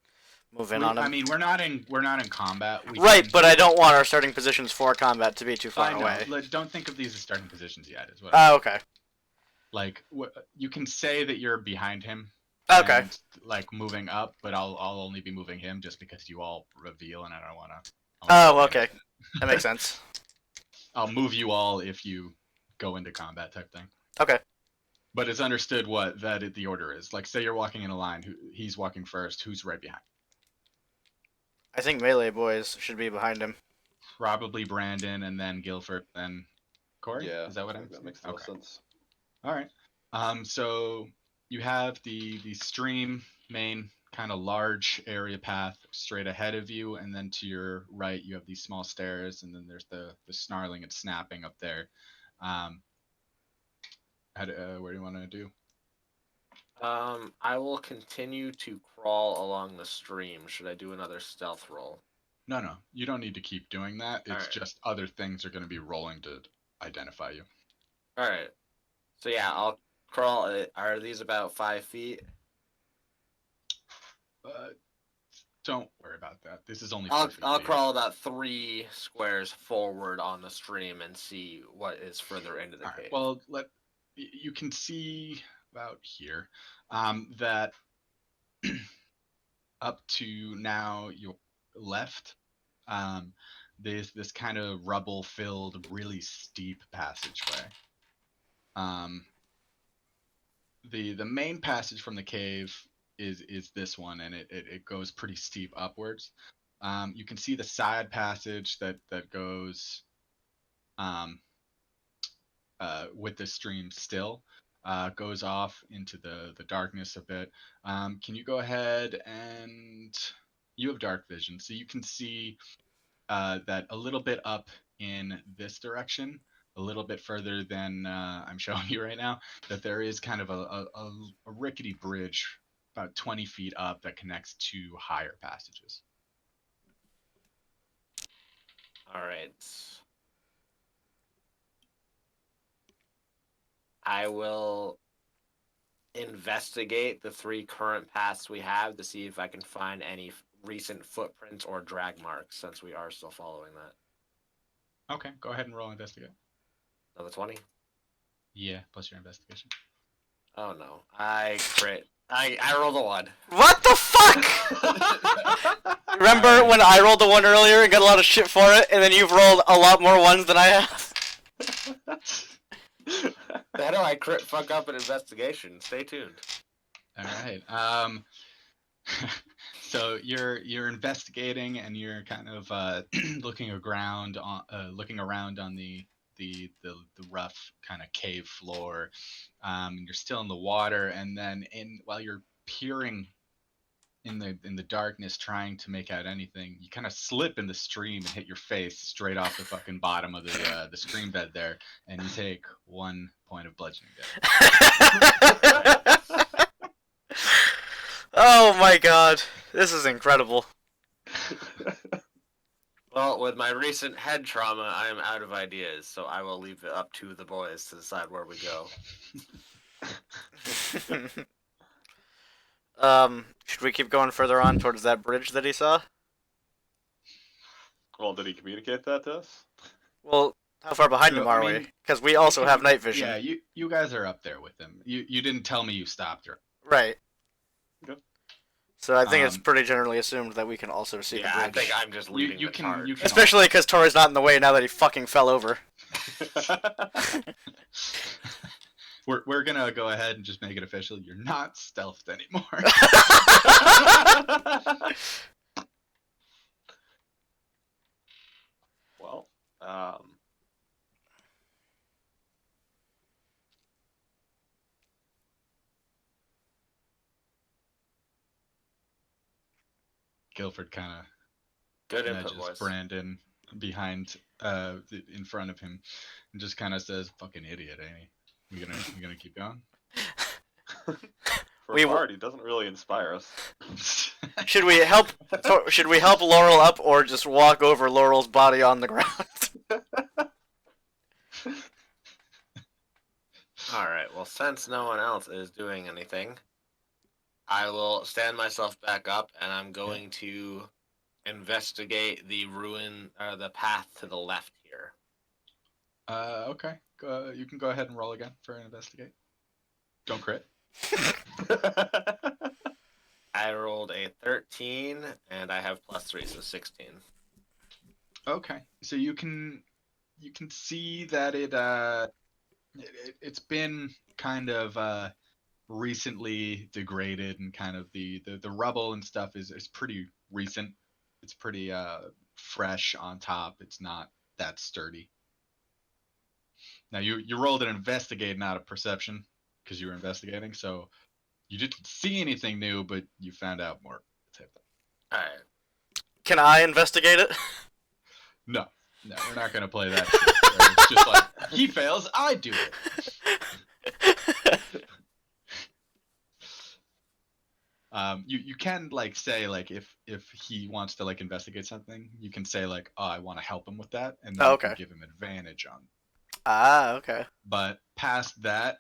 move in on him. I mean, we're not in combat. Right, but I don't want our starting positions for combat to be too far I know. away. Don't think of these as starting positions yet. Is what. Oh, okay. Like, you can say that you're behind him. Okay. And, like, moving up, but I'll only be moving him just because you all reveal, and I don't want to. Oh, okay. That makes sense. I'll move you all if you go into combat type thing. Okay. But it's understood the order is. Like, say you're walking in a line, he's walking first, who's right behind? I think melee boys should be behind him. Probably Brandon, and then Guilford, then Corey? Yeah. Is that what I I'm think that saying? makes total Okay. sense. All right. So you have the stream main kind of large area path straight ahead of you, and then to your right you have these small stairs, and then there's the snarling and snapping up there. Where do you want to do? I will continue to crawl along the stream. Should I do another stealth roll? No, you don't need to keep doing that. It's Alright. just other things are going to be rolling to identify you. All right. So yeah, I'll crawl. Are these about 5 feet? Don't worry about that. This is only. I'll 4 feet I'll deep. crawl about 3 squares forward on the stream and see what is further into the All right. cave. Well, you can see about here that up to now your left, this kind of rubble-filled, really steep passageway. The main passage from the cave is this one, and it goes pretty steep upwards. You can see the side passage that goes with the stream still goes off into the darkness a bit. Can you go ahead and you have dark vision, so you can see that a little bit up in this direction, a little bit further than I'm showing you right now, that there is kind of a rickety bridge about 20 feet up that connects to higher passages. All right. I will investigate the 3 current paths we have to see if I can find any recent footprints or drag marks, since we are still following that. Okay, go ahead and roll investigate. Another 20? Yeah, plus your investigation. Oh no. I crit. I rolled a 1. What the fuck? Remember when I rolled the 1 earlier and got a lot of shit for it, and then you've rolled a lot more ones than I have? How do I crit fuck up an investigation? Stay tuned. All right. So you're investigating, and you're kind of looking around on the rough kind of cave floor. You're still in the water, and then while you're peering in the darkness, trying to make out anything, you kind of slip in the stream and hit your face straight off the fucking bottom of the stream bed there, and you take 1 point of bludgeoning damage. Oh my god, this is incredible. Well, with my recent head trauma, I am out of ideas, so I will leave it up to the boys to decide where we go. Should we keep going further on towards that bridge that he saw? Well, did he communicate that to us? Well, how far behind No, him I are mean, we? Because we also have night vision. Yeah, you guys are up there with him. You didn't tell me you stopped her. Right. Okay. So I think it's pretty generally assumed that we can also see Yeah, the I bridge. think I'm just leading the charge. you can Especially because Tory's not in the way now that he fucking fell over. We're gonna go ahead and just make it official. You're not stealthed anymore. Well, Guilford kind of Good input, nudges boys. Brandon behind, in front of him, and just kind of says, "Fucking idiot, ain't he? We gonna keep going?" For We a w- party, doesn't really inspire us. Should we help? Should we help Laurel up, or just walk over Laurel's body on the ground? All right. Well, since no one else is doing anything, I will stand myself back up, and I'm going to investigate the the path to the left here. Okay. You can go ahead and roll again for an investigate. Don't crit. I rolled a 13, and I have +3, so 16. Okay. So you can see that it's been kind of recently degraded, and kind of the rubble and stuff is pretty recent. It's pretty fresh on top. It's not that sturdy. Now you rolled an investigate, not a perception, because you were investigating. So you didn't see anything new, but you found out more. All right. Can I investigate it? No, we're not gonna play that shit. It's just like, he fails, I do it. You can like say, like, if he wants to like investigate something, you can say like, oh, I want to help him with that, and then Oh, you okay. can give him advantage on. Ah, okay. But past that,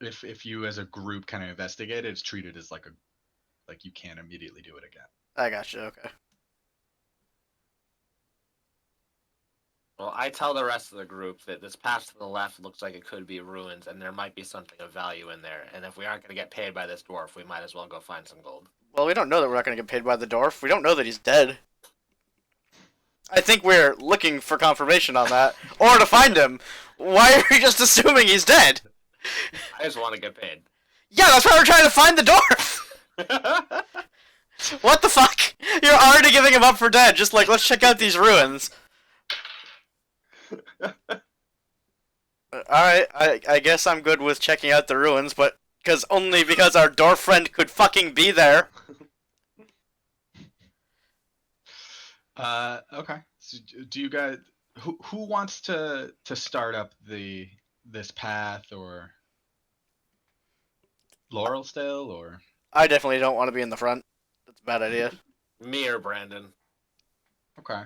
if you as a group kind of investigate it, it's treated as like you can't immediately do it again. I gotcha. Okay. Well, I tell the rest of the group that this path to the left looks like it could be ruins, and there might be something of value in there. And if we aren't going to get paid by this dwarf, we might as well go find some gold. Well, we don't know that we're not going to get paid by the dwarf. We don't know that he's dead. I think we're looking for confirmation on that, or to find him. Why are you just assuming he's dead? I just want to get paid. Yeah, that's why we're trying to find the dwarf. What the fuck? You're already giving him up for dead. Just like, let's check out these ruins. Alright, I guess I'm good with checking out the ruins, but only because our dwarf friend could fucking be there. Okay. So do you guys, who wants to start up this path, or Laurel still, or? I definitely don't want to be in the front. That's a bad idea. Me or Brandon. Okay.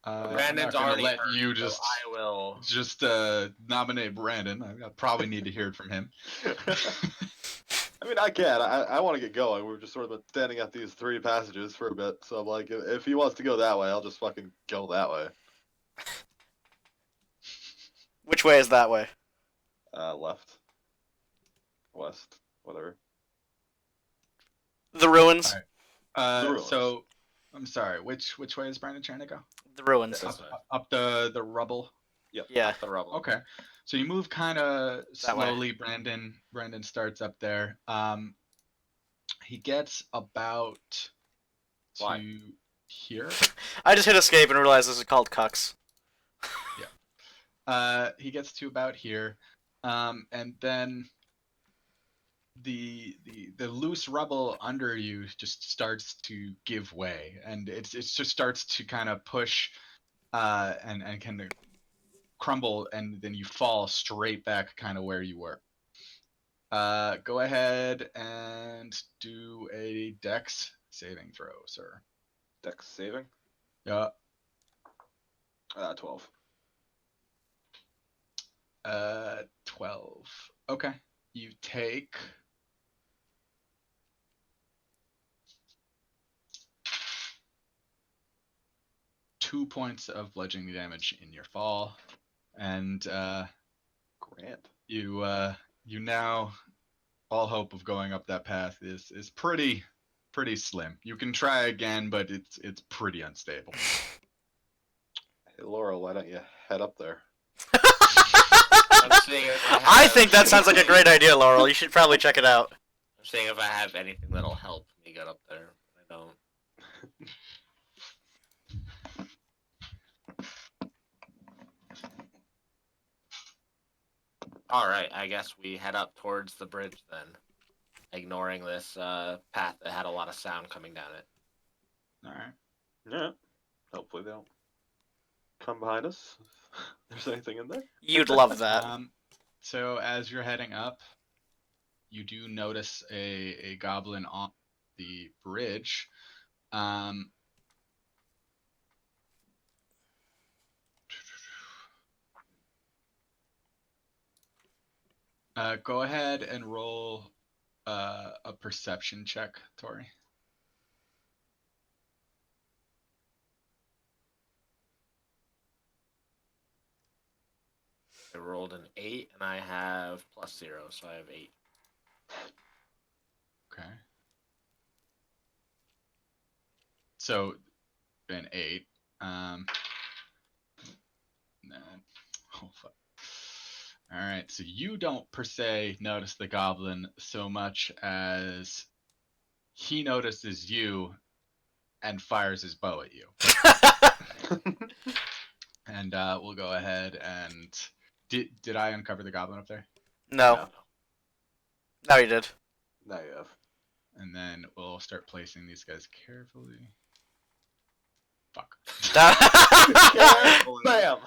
Brandon's I'm not gonna already let hurt, you so I will. just nominate Brandon. I probably need to hear it from him. I mean, I can. I want to get going. We've just sort of been standing at these three passages for a bit, so I'm like, if he wants to go that way, I'll just fucking go that way. Which way is that way? Left. West. Whatever. The ruins. Alright. The ruins. So, I'm sorry. Which way is Brandon trying to go? The ruins. This way. Up the rubble. Yep. Yeah. The rubble. Okay. So you move kind of That way. slowly. Brandon starts up there. He gets about Why? to here. I just hit escape and realized this is called cucks. He gets to about here, and then the loose rubble under you just starts to give way, and it just starts to kind of push, and kind of crumble, and then you fall straight back kind of where you were. Go ahead and do a dex saving throw, sir. Dex saving. Yeah. 12. 12. Okay. You take 2 points of bludgeoning damage in your fall, and Grant. you now, all hope of going up that path is pretty slim. You can try again, but it's pretty unstable. Hey, Laura, why don't you head up there? I'm seeing if I think that sounds like a great idea, Laurel. You should probably check it out. I'm seeing if I have anything that'll help me get up there. I don't. All right, I guess we head up towards the bridge then, ignoring this path that had a lot of sound coming down it. All right. Yeah. Hope Hopefully they don't come behind us. If there's anything in there. You'd love that. So as you're heading up, you do notice a goblin on the bridge. Go ahead and roll a perception check, Tory. I rolled an 8, and I have +0, so I have 8. Okay. So, an 8. Then, oh fuck. All right. So you don't per se notice the goblin so much as he notices you and fires his bow at you. And we'll go ahead and did I uncover the goblin up there? No. No, you did. Now you have. And then we'll start placing these guys carefully. Fuck. Bam!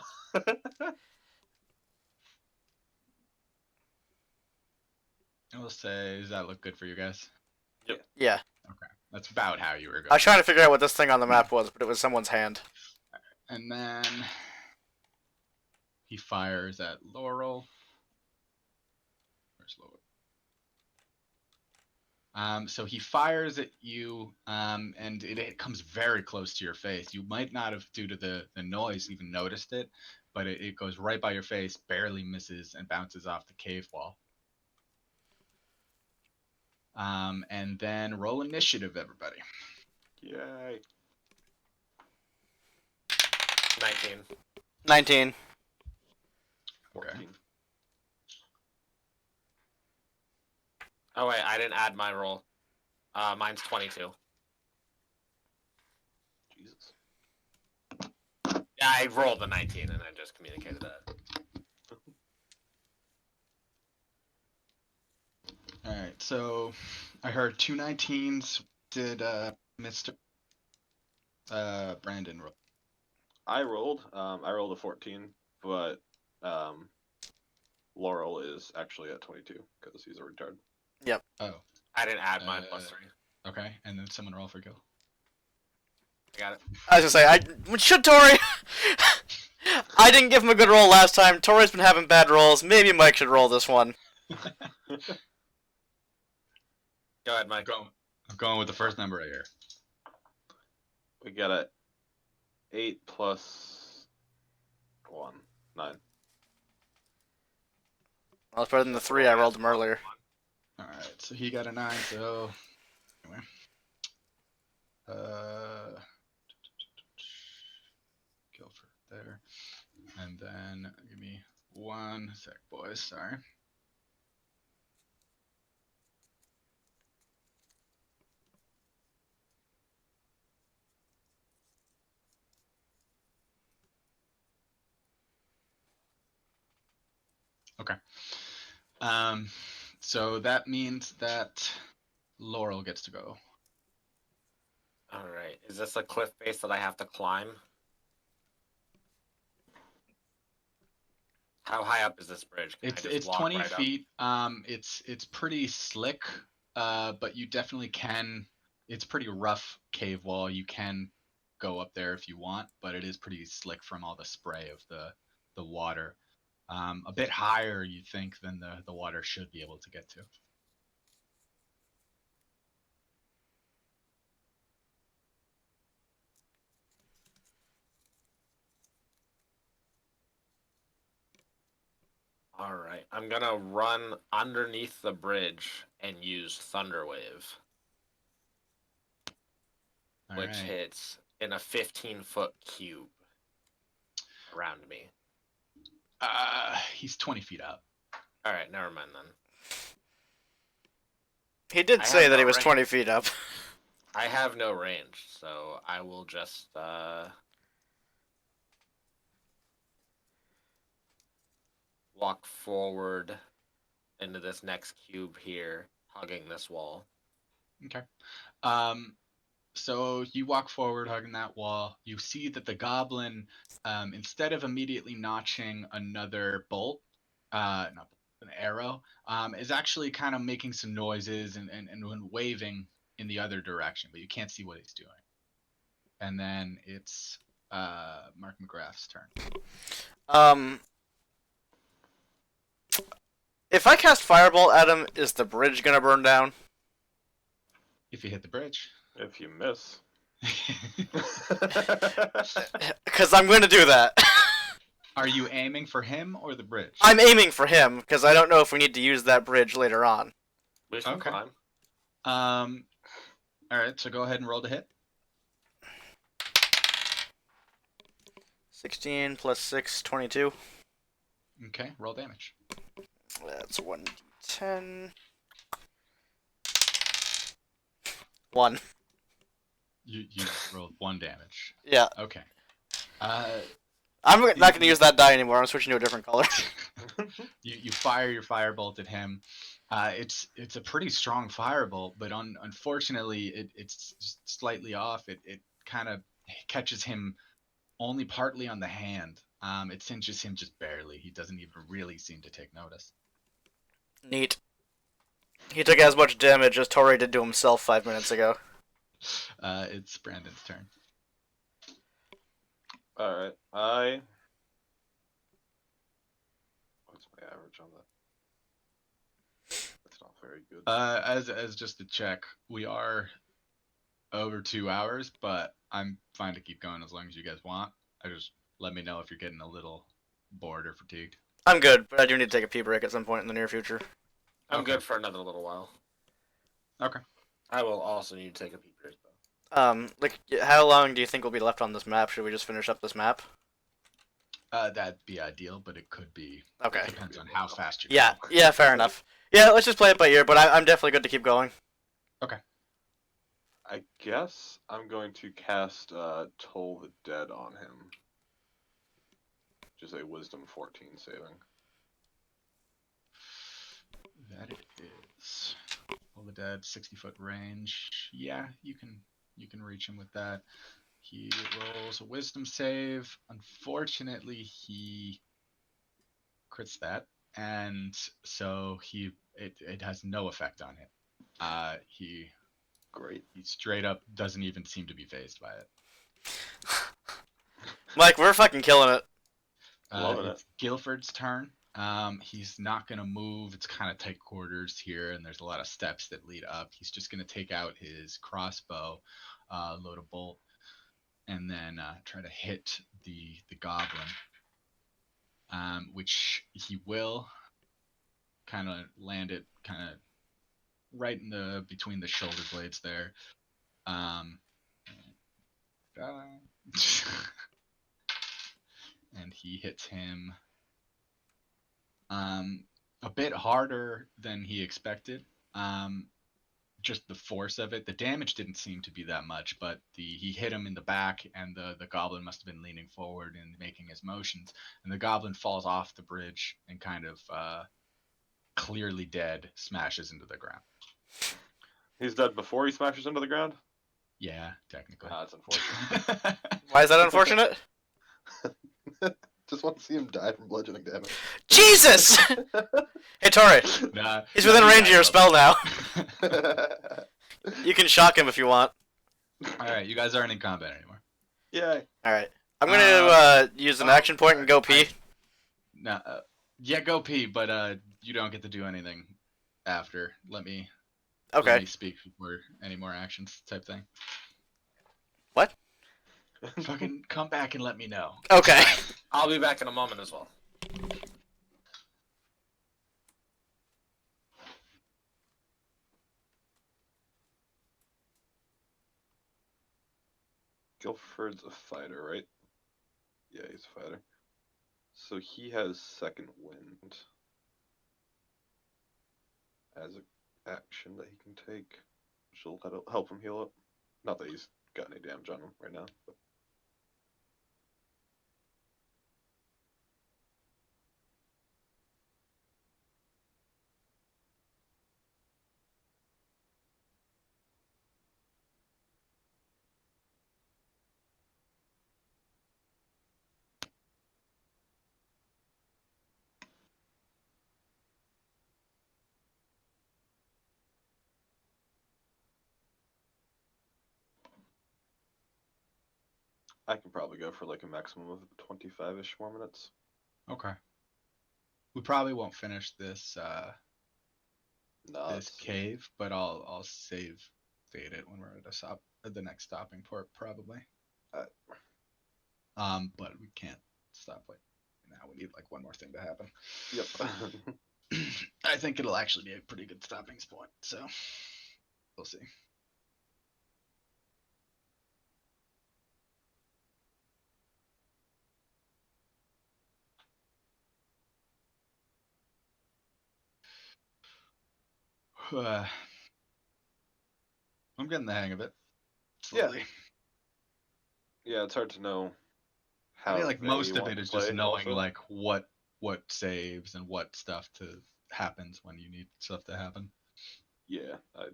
I will say, does that look good for you guys? Yeah. Okay. That's about how you were going. I was trying to figure out what this thing on the map was, but it was someone's hand. And then he fires at Laurel. Where's Laurel? So he fires at you, and it comes very close to your face. You might not have, due to the noise, even noticed it, but it goes right by your face, barely misses, and bounces off the cave wall. And then roll initiative, everybody. Yay. 19. 19. 14. Oh wait, I didn't add my roll. Mine's 22. Jesus. Yeah, I rolled the 19 and I just communicated that. All right, so I heard 2 19s. Did Mr. Brandon roll? I rolled a 14, but Laurel is actually at 22 because he's a retard. Yep. Oh, I didn't add mine +3. okay. And then someone roll for kill. I got it. I was gonna say, should Tory? I didn't give him a good roll last time. Tory's been having bad rolls. Maybe Mike should roll this one. Go ahead, Mike. I'm going with the first number right here. We got a 8 plus 1, 9. Well, it's better than the 3 I rolled him earlier. All right, so he got a 9. So anyway, Guilford there, and then give me 1 sec, boys. Sorry. Okay. So that means that Laurel gets to go. All right. Is this a cliff face that I have to climb? How high up is this bridge? Can I just It's walk 20 right up? feet. It's pretty slick. But you definitely can. It's pretty rough cave wall. You can go up there if you want, but it is pretty slick from all the spray of the water. A bit higher, you think, than the water should be able to get to. All right. I'm going to run underneath the bridge and use Thunderwave, All which right. hits in a 15-foot cube around me. He's 20 feet up. All right. Never mind then. He did I say have that he no was range. 20 feet up. I have no range, so I will just walk forward into this next cube here, hugging this wall. Okay. So you walk forward, hugging that wall. You see that the goblin, instead of immediately notching another bolt, not an arrow, is actually kind of making some noises and waving in the other direction, but you can't see what he's doing. And then it's Mark McGrath's turn. If I cast Fireball at him, is the bridge gonna burn down? If you hit the bridge. If you miss. Because I'm going to do that. Are you aiming for him or the bridge? I'm aiming for him, because I don't know if we need to use that bridge later on. Okay. All right, so go ahead and roll to hit. 16 plus 6, 22. Okay, roll damage. That's 1d10. 1. You rolled 1 damage. Yeah. Okay. I'm not going to use that die anymore. I'm switching to a different color. You fire your firebolt at him. It's a pretty strong firebolt, but unfortunately it's just slightly off. It kind of catches him only partly on the hand. It cinches him just barely. He doesn't even really seem to take notice. Neat. He took as much damage as Tory did to himself 5 minutes ago. It's Brandon's turn. Alright, what's my average on that? That's not very good. As just a check, we are over 2 hours, but I'm fine to keep going as long as you guys want. Just let me know if you're getting a little bored or fatigued. I'm good, but I do need to take a pee break at some point in the near future. I'm Okay. good for another little while. Okay. I will also need to take a pee break, though. How long do you think will be left on this map? Should we just finish up this map? That'd be ideal, but it could be. Okay. It depends on how fast you Yeah, go. yeah, fair enough. Yeah, let's just play it by ear, but I'm definitely good to keep going. I guess I'm going to cast Toll the Dead on him. Just a Wisdom 14 saving. That it is. All the dead, 60-foot range. Yeah, you can reach him with that. He rolls a wisdom save. Unfortunately, he crits that, and so it has no effect on him. Great. He straight up doesn't even seem to be fazed by it. Mike, we're fucking killing it. Loving It's Guilford's turn. He's not gonna move. It's kind of tight quarters here, and there's a lot of steps that lead up. He's just gonna take out his crossbow, load a bolt, and then try to hit the goblin, which he will. Kind of land it kind of right in the between the shoulder blades there. And he hits him a bit harder than he expected. Just the force of it. The damage didn't seem to be that much, but he hit him in the back, and the goblin must have been leaning forward and making his motions, and the goblin falls off the bridge and kind of clearly dead smashes into the ground. He's dead before he smashes into the ground? Yeah, technically. That's unfortunate. Why is that unfortunate? Just want to see him die from bludgeoning damage. Jesus! Hey, Tory. Nah, He's within range of your spell now. Yay. You can shock him if you want. All right, you guys aren't in combat anymore. Alright. I'm gonna use an action point and go pee. No, yeah, go pee, but you don't get to do anything after. Let me Okay. speak before any more actions type thing. What? Fucking come back and let me know. Okay. I'll be back in a moment as well. Guilford's a fighter, right? Yeah, he's a fighter. So he has second wind as an action that he can take, which will help him heal up. Not that he's got any damage on him right now. But... I can probably go for like a maximum of 25-ish more minutes. Okay. We probably won't finish this No, this cave, but I'll save fade it when we're at the next stopping port probably. But we can't stop like now. We need like one more thing to happen. Yep. I think it'll actually be a pretty good stopping point. So we'll see. I'm getting the hang of it. Slowly. Yeah, it's hard to know I how feel like they most of want it to is play just knowing also. like what saves and what stuff to happens when you need stuff to happen. Yeah, I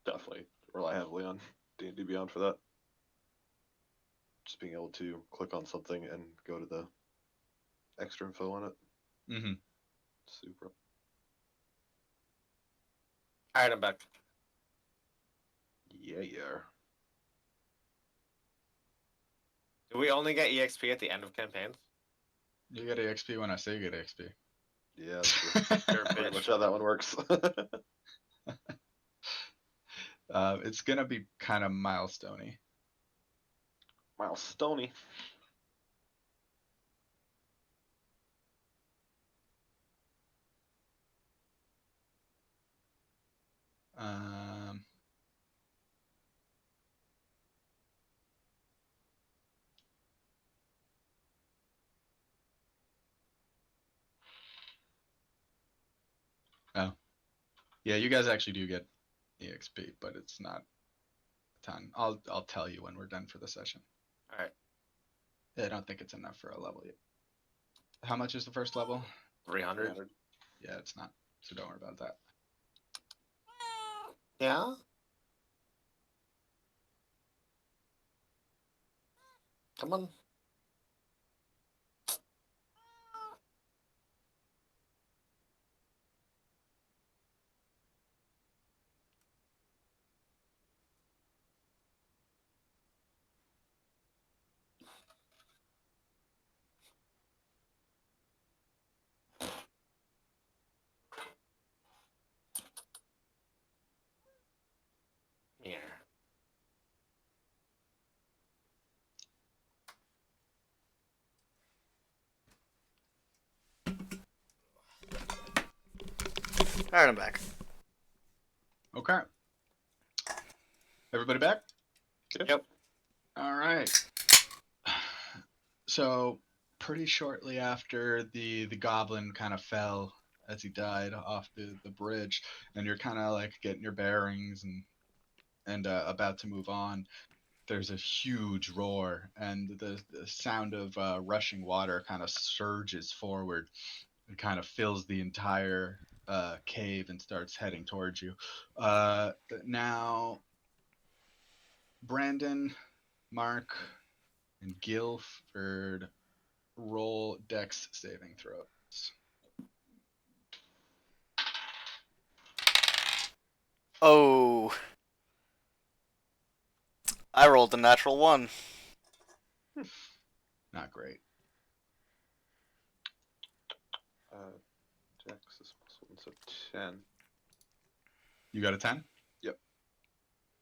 definitely rely heavily on D&D Beyond for that. Just being able to click on something and go to the extra info on it. Mm-hmm. Super. All right, I'm back. Yeah. Do we only get EXP at the end of campaigns? You get EXP when I say you get EXP. Yeah, that's true. You're a Pretty bitch. much how that one works. It's gonna be kind of milestoney. Milestoney. Um, oh, yeah, you guys actually do get EXP, but it's not a ton. I'll tell you when we're done for the session. All right, I don't think it's enough for a level yet. How much is the first level? 300. 300. Yeah, it's not. So don't worry about that. Yeah. Come on. Yeah. All right, I'm back. Okay. Everybody back? Yep. All right. So pretty shortly after the goblin kind of fell as he died off the bridge, and you're kind of like getting your bearings and about to move on, there's a huge roar, and the sound of rushing water kind of surges forward and kind of fills the entire cave and starts heading towards you. Now, Brandon, Mark, and Guilford roll Dex saving throws. Oh, I rolled a natural 1. Not great. Dex is +1, so 10. You got a 10? Yep.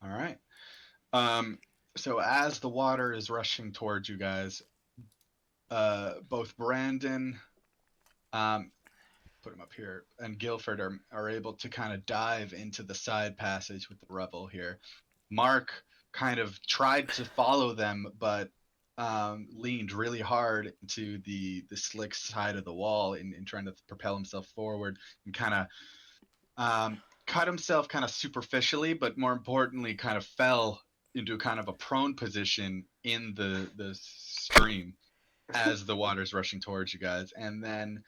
All right. So as the water is rushing towards you guys, both Brandon, put him up here, and Guilford are able to kind of dive into the side passage with the rubble here. Mark kind of tried to follow them, but leaned really hard into the slick side of the wall in trying to propel himself forward and kind of cut himself kind of superficially, but more importantly, kind of fell into kind of a prone position in the stream as the water's rushing towards you guys. And then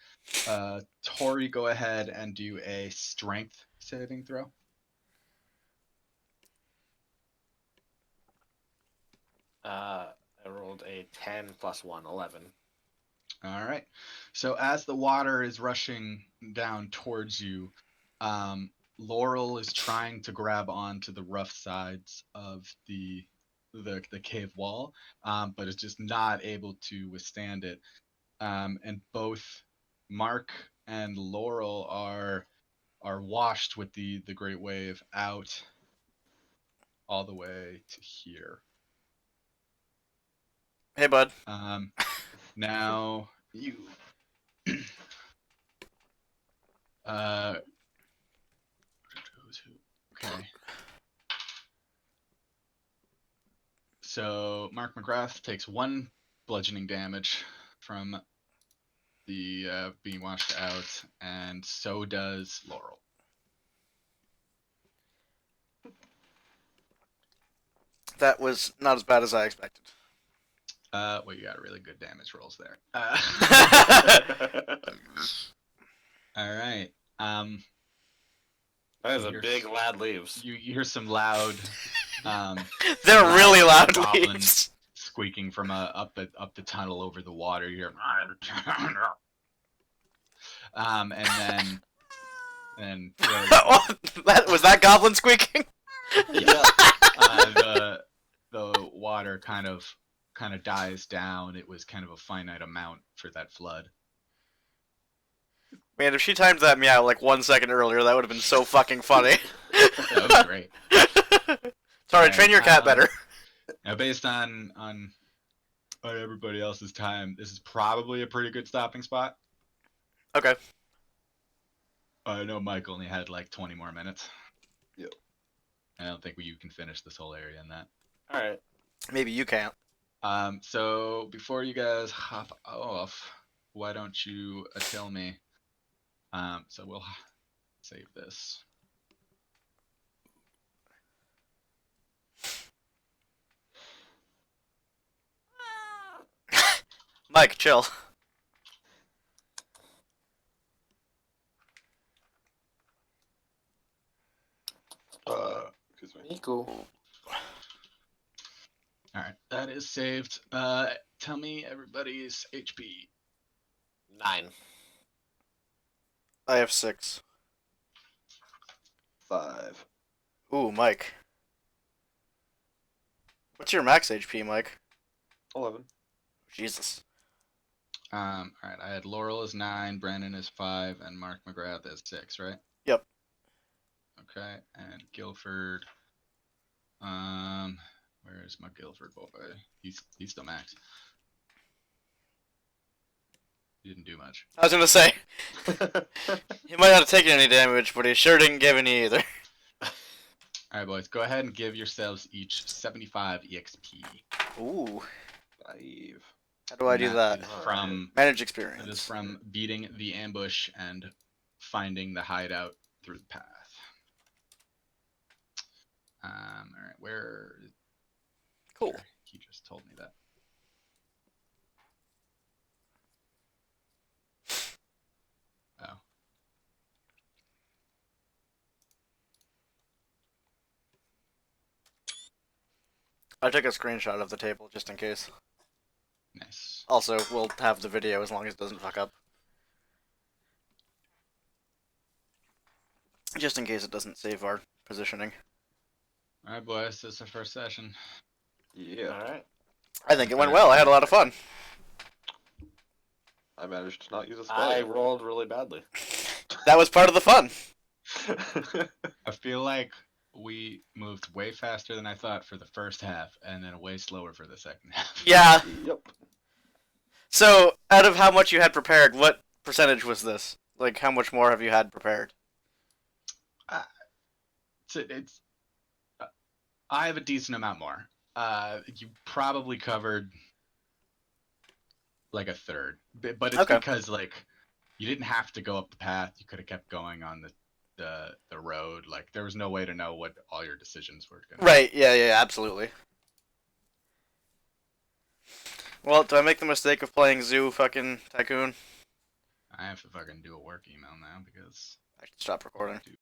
Tory, go ahead and do a strength saving throw. I rolled a 10 + 1, 11. All right. So as the water is rushing down towards you, Laurel is trying to grab onto the rough sides of the the cave wall, but is just not able to withstand it. And both Mark and Laurel are washed with the great wave out all the way to here. Hey, bud. Now you okay. So Mark McGrath takes 1 bludgeoning damage from the being washed out, and so does Laurel. That was not as bad as I expected. Well, you got really good damage rolls there. All right. That is a Here's- big lad leaves. You hear some loud. They're loud really loud goblins leaves. squeaking from up the tunnel over the water. You hear, and then Was that goblin squeaking? Yeah. the water kind of dies down. It was kind of a finite amount for that flood. Man, if she timed that meow like 1 second earlier, that would have been so fucking funny. That was great. Sorry, train your cat better. Now, based on everybody else's time, this is probably a pretty good stopping spot. Okay. I know Mike only had like 20 more minutes. Yep. I don't think you can finish this whole area in that. All right. Maybe you can't. So before you guys hop off, why don't you tell me? So we'll save this. Mike, chill. Excuse me. Nico. All right, that is saved. Tell me everybody's HP. 9. I have 6. 5. Ooh, Mike. What's your max HP, Mike? 11. Jesus. All right, I had Laurel as 9, Brandon is 5, and Mark McGrath is 6, right? Yep. Okay, and Guilford. Where's my Guilford boy? He's still max. He didn't do much. I was gonna say, he might not have taken any damage, but he sure didn't give any either. All right, boys, go ahead and give yourselves each 75 EXP. Ooh. 5. How do I do that? Is from Manage It experience. is from beating the ambush and finding the hideout through the path. All right, where? Cool. Here, he just told me that. Oh. I took a screenshot of the table just in case. Nice. Also, we'll have the video as long as it doesn't fuck up. Just in case it doesn't save our positioning. All right, boys, this is our first session. Yeah. All right. I think it went well. I had a lot of fun. I managed to not use a spell. I yet. rolled really badly. That was part of the fun. I feel like we moved way faster than I thought for the first half, and then way slower for the second half. Yeah. Yep. So, out of how much you had prepared, what percentage was this? Like, how much more have you had prepared? It's I have a decent amount more. You probably covered like a third, but it's Okay. because like you didn't have to go up the path. You could have kept going on the road. Like there was no way to know what all your decisions were gonna. Right, yeah, absolutely. Well, do I make the mistake of playing Zoo fucking Tycoon? I have to fucking do a work email now because I should stop recording. I do